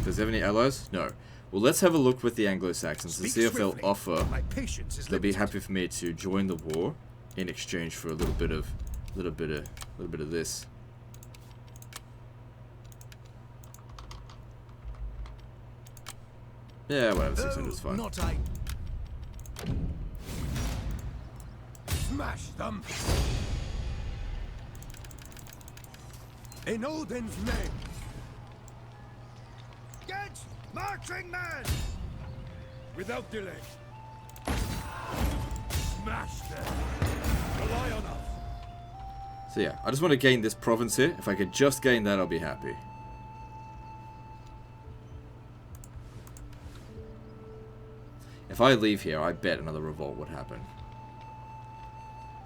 does he have any allies? No. Well, let's have a look with the Anglo-Saxons and see if they'll offer... My patience is They'll be limited. happy for me to join the war in exchange for a little bit of this. Yeah, whatever. 600 is fine. Not I. Smash them. In Odin's name. Get marching men. Without delay. Smash them. Rely on us. So yeah, I just want to gain this province here. If I could just gain that, I'll be happy. If I leave here, I bet another revolt would happen.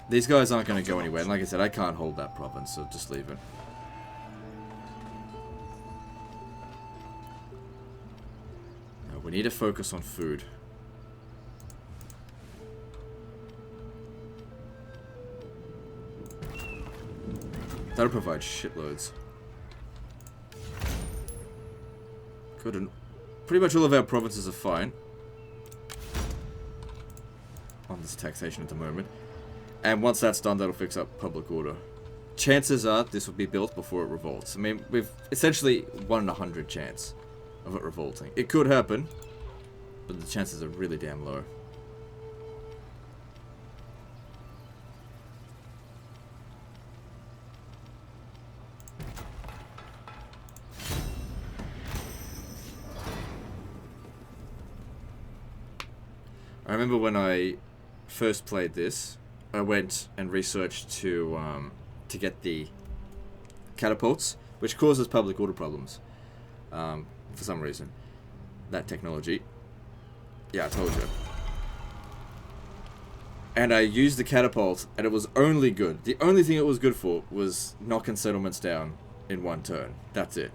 These guys aren't going to go anywhere. And like I said, I can't hold that province, so just leave it. No, we need to focus on food. That'll provide shitloads. Good. And pretty much all of our provinces are fine on this taxation at the moment. And once that's done, that'll fix up public order. Chances are this will be built before it revolts. I mean, we've essentially 1 in 100 chance of it revolting. It could happen, but the chances are really damn low. I remember when I first played this, I went and researched to get the catapults, which causes public order problems for some reason. That technology. Yeah, I told you. And I used the catapult, and it was only good. The only thing it was good for was knocking settlements down in one turn. That's it.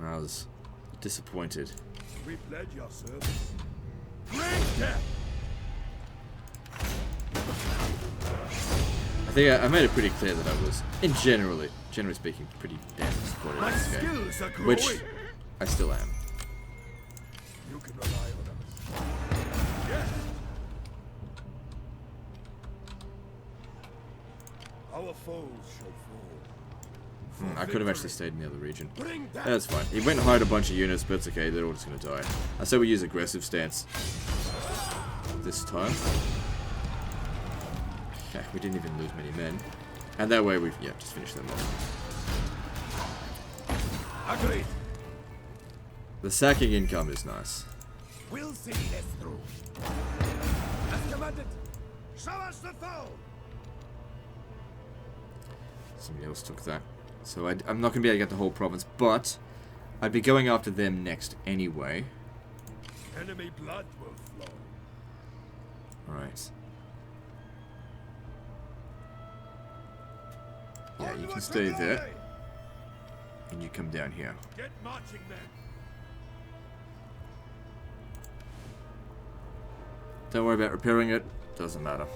I was disappointed. We pledge your service. Great death! I think I made it pretty clear that I was, generally speaking, pretty damn disappointed in this game. Which I still am. You can rely on us. Yes. Our foes shall fall. I could have actually stayed in the other region. Bring that. That's fine. He went and hired a bunch of units, but it's okay. They're all just going to die. I say we use aggressive stance this time. Okay, we didn't even lose many men. And that way we've, just finished them off. Agreed. The sacking income is nice. We'll see this through. As commanded. Show us the foe. Somebody else took that. So I'm not going to be able to get the whole province, but I'd be going after them next anyway. Enemy blood will flow. Alright. Yeah, you can stay there. And you come down here. Get marching men. Don't worry about repairing it. Doesn't matter.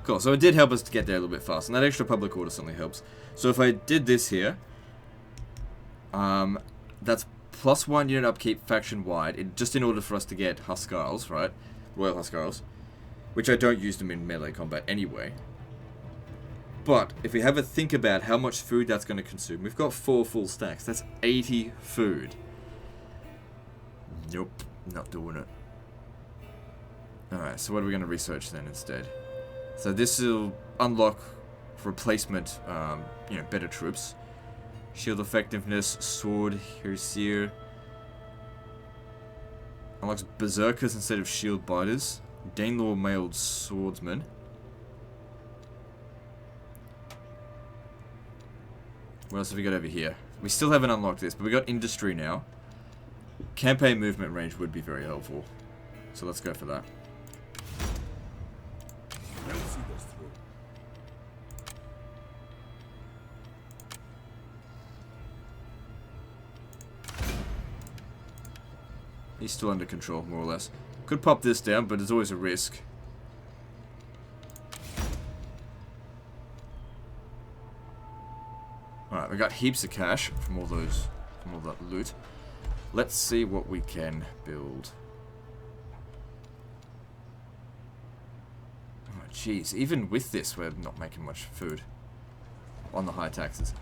Cool, so it did help us to get there a little bit faster, and that extra public order certainly helps. So if I did this here, that's +1 unit upkeep faction-wide, just in order for us to get Huskarls, right? Royal Huskarls. Which I don't use them in melee combat anyway. But, if we have a think about how much food that's going to consume, we've got 4 full stacks. That's 80 food. Nope, not doing it. Alright, so what are we going to research then instead? So this will unlock replacement, better troops. Shield effectiveness, sword, Heresier. Unlocks berserkers instead of shield biters. Danelaw mailed swordsman. What else have we got over here? We still haven't unlocked this, but we got industry now. Campaign movement range would be very helpful. So let's go for that. We'll see this through. He's still under control, more or less. Could pop this down, but there's always a risk. Alright, we got heaps of cash from all that loot. Let's see what we can build. Oh jeez, even with this we're not making much food on the high taxes.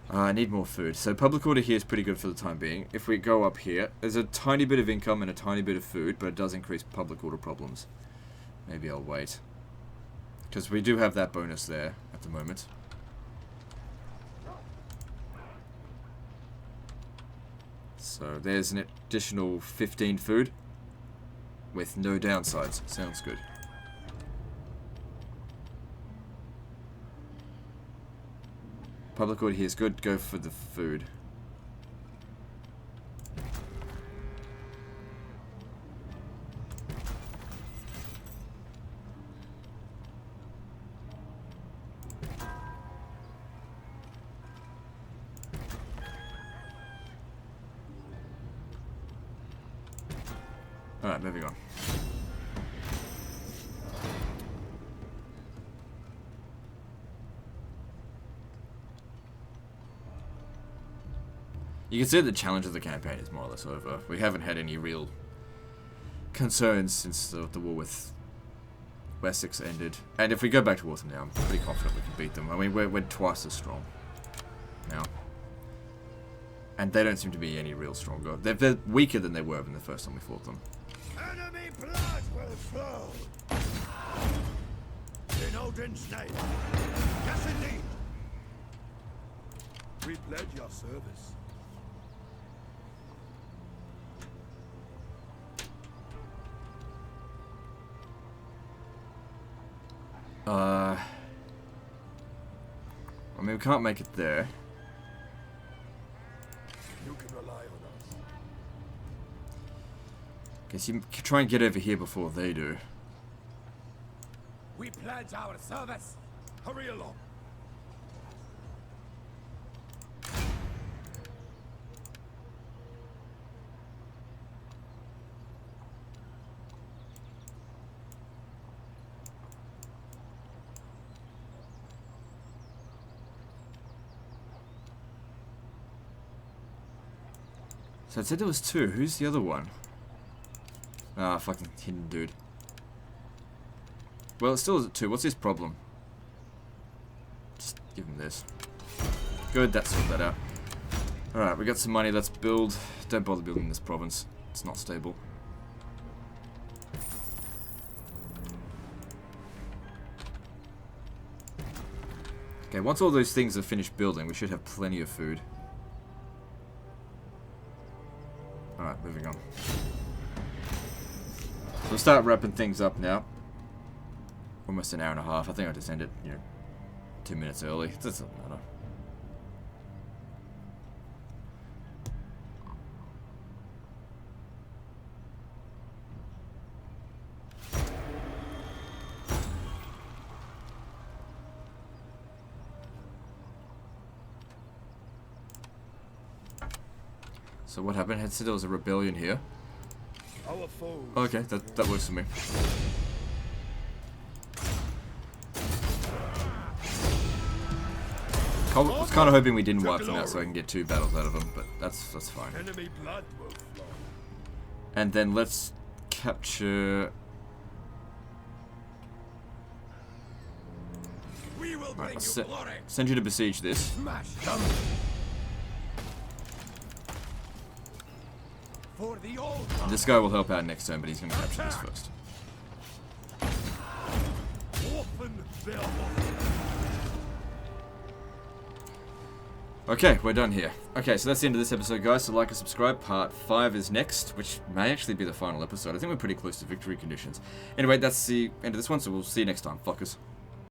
I need more food. So public order here is pretty good for the time being. If we go up here, there's a tiny bit of income and a tiny bit of food, but it does increase public order problems. Maybe I'll wait. Because we do have that bonus there at the moment. So there's an additional 15 food with no downsides. Sounds good. Public order here is good. Go for the food. Alright, moving on. You can see the challenge of the campaign is more or less over. We haven't had any real concerns since the war with Wessex ended. And if we go back to Northymbre now, I'm pretty confident we can beat them. I mean, we're twice as strong now. And they don't seem to be any real stronger. They're weaker than they were when the first time we fought them. Enemy blood will flow. In Odin's name. Yes, indeed. We pledge your service. I mean, we can't make it there. You can rely on us. Guess you can try and get over here before they do. We pledge our service. Hurry along. So it said there was 2. Who's the other one? Ah, fucking hidden dude. Well, it still is at 2. What's his problem? Just give him this. Good, that sorted that out. Alright, we got some money. Let's build. Don't bother building this province. It's not stable. Okay, once all those things are finished building, we should have plenty of food. Alright, moving on. So we'll start wrapping things up now. Almost an hour and a half. I think I just ended, 2 minutes early. That doesn't matter. So what happened? Had said there was a rebellion here. Our foes. Okay, that works for me. I was kind of hoping we didn't wipe them out so I can get 2 battles out of them, but that's fine. Enemy blood will flow. And then let's capture. We will bring Right, you glory. send you to besiege this. Smash them. For the old. This guy will help out next turn, but he's going to capture this first. Orphan Bill. Okay, we're done here. Okay, so that's the end of this episode, guys. So like and subscribe. Part 5 is next, which may actually be the final episode. I think we're pretty close to victory conditions. Anyway, that's the end of this one, so we'll see you next time. Fuckers.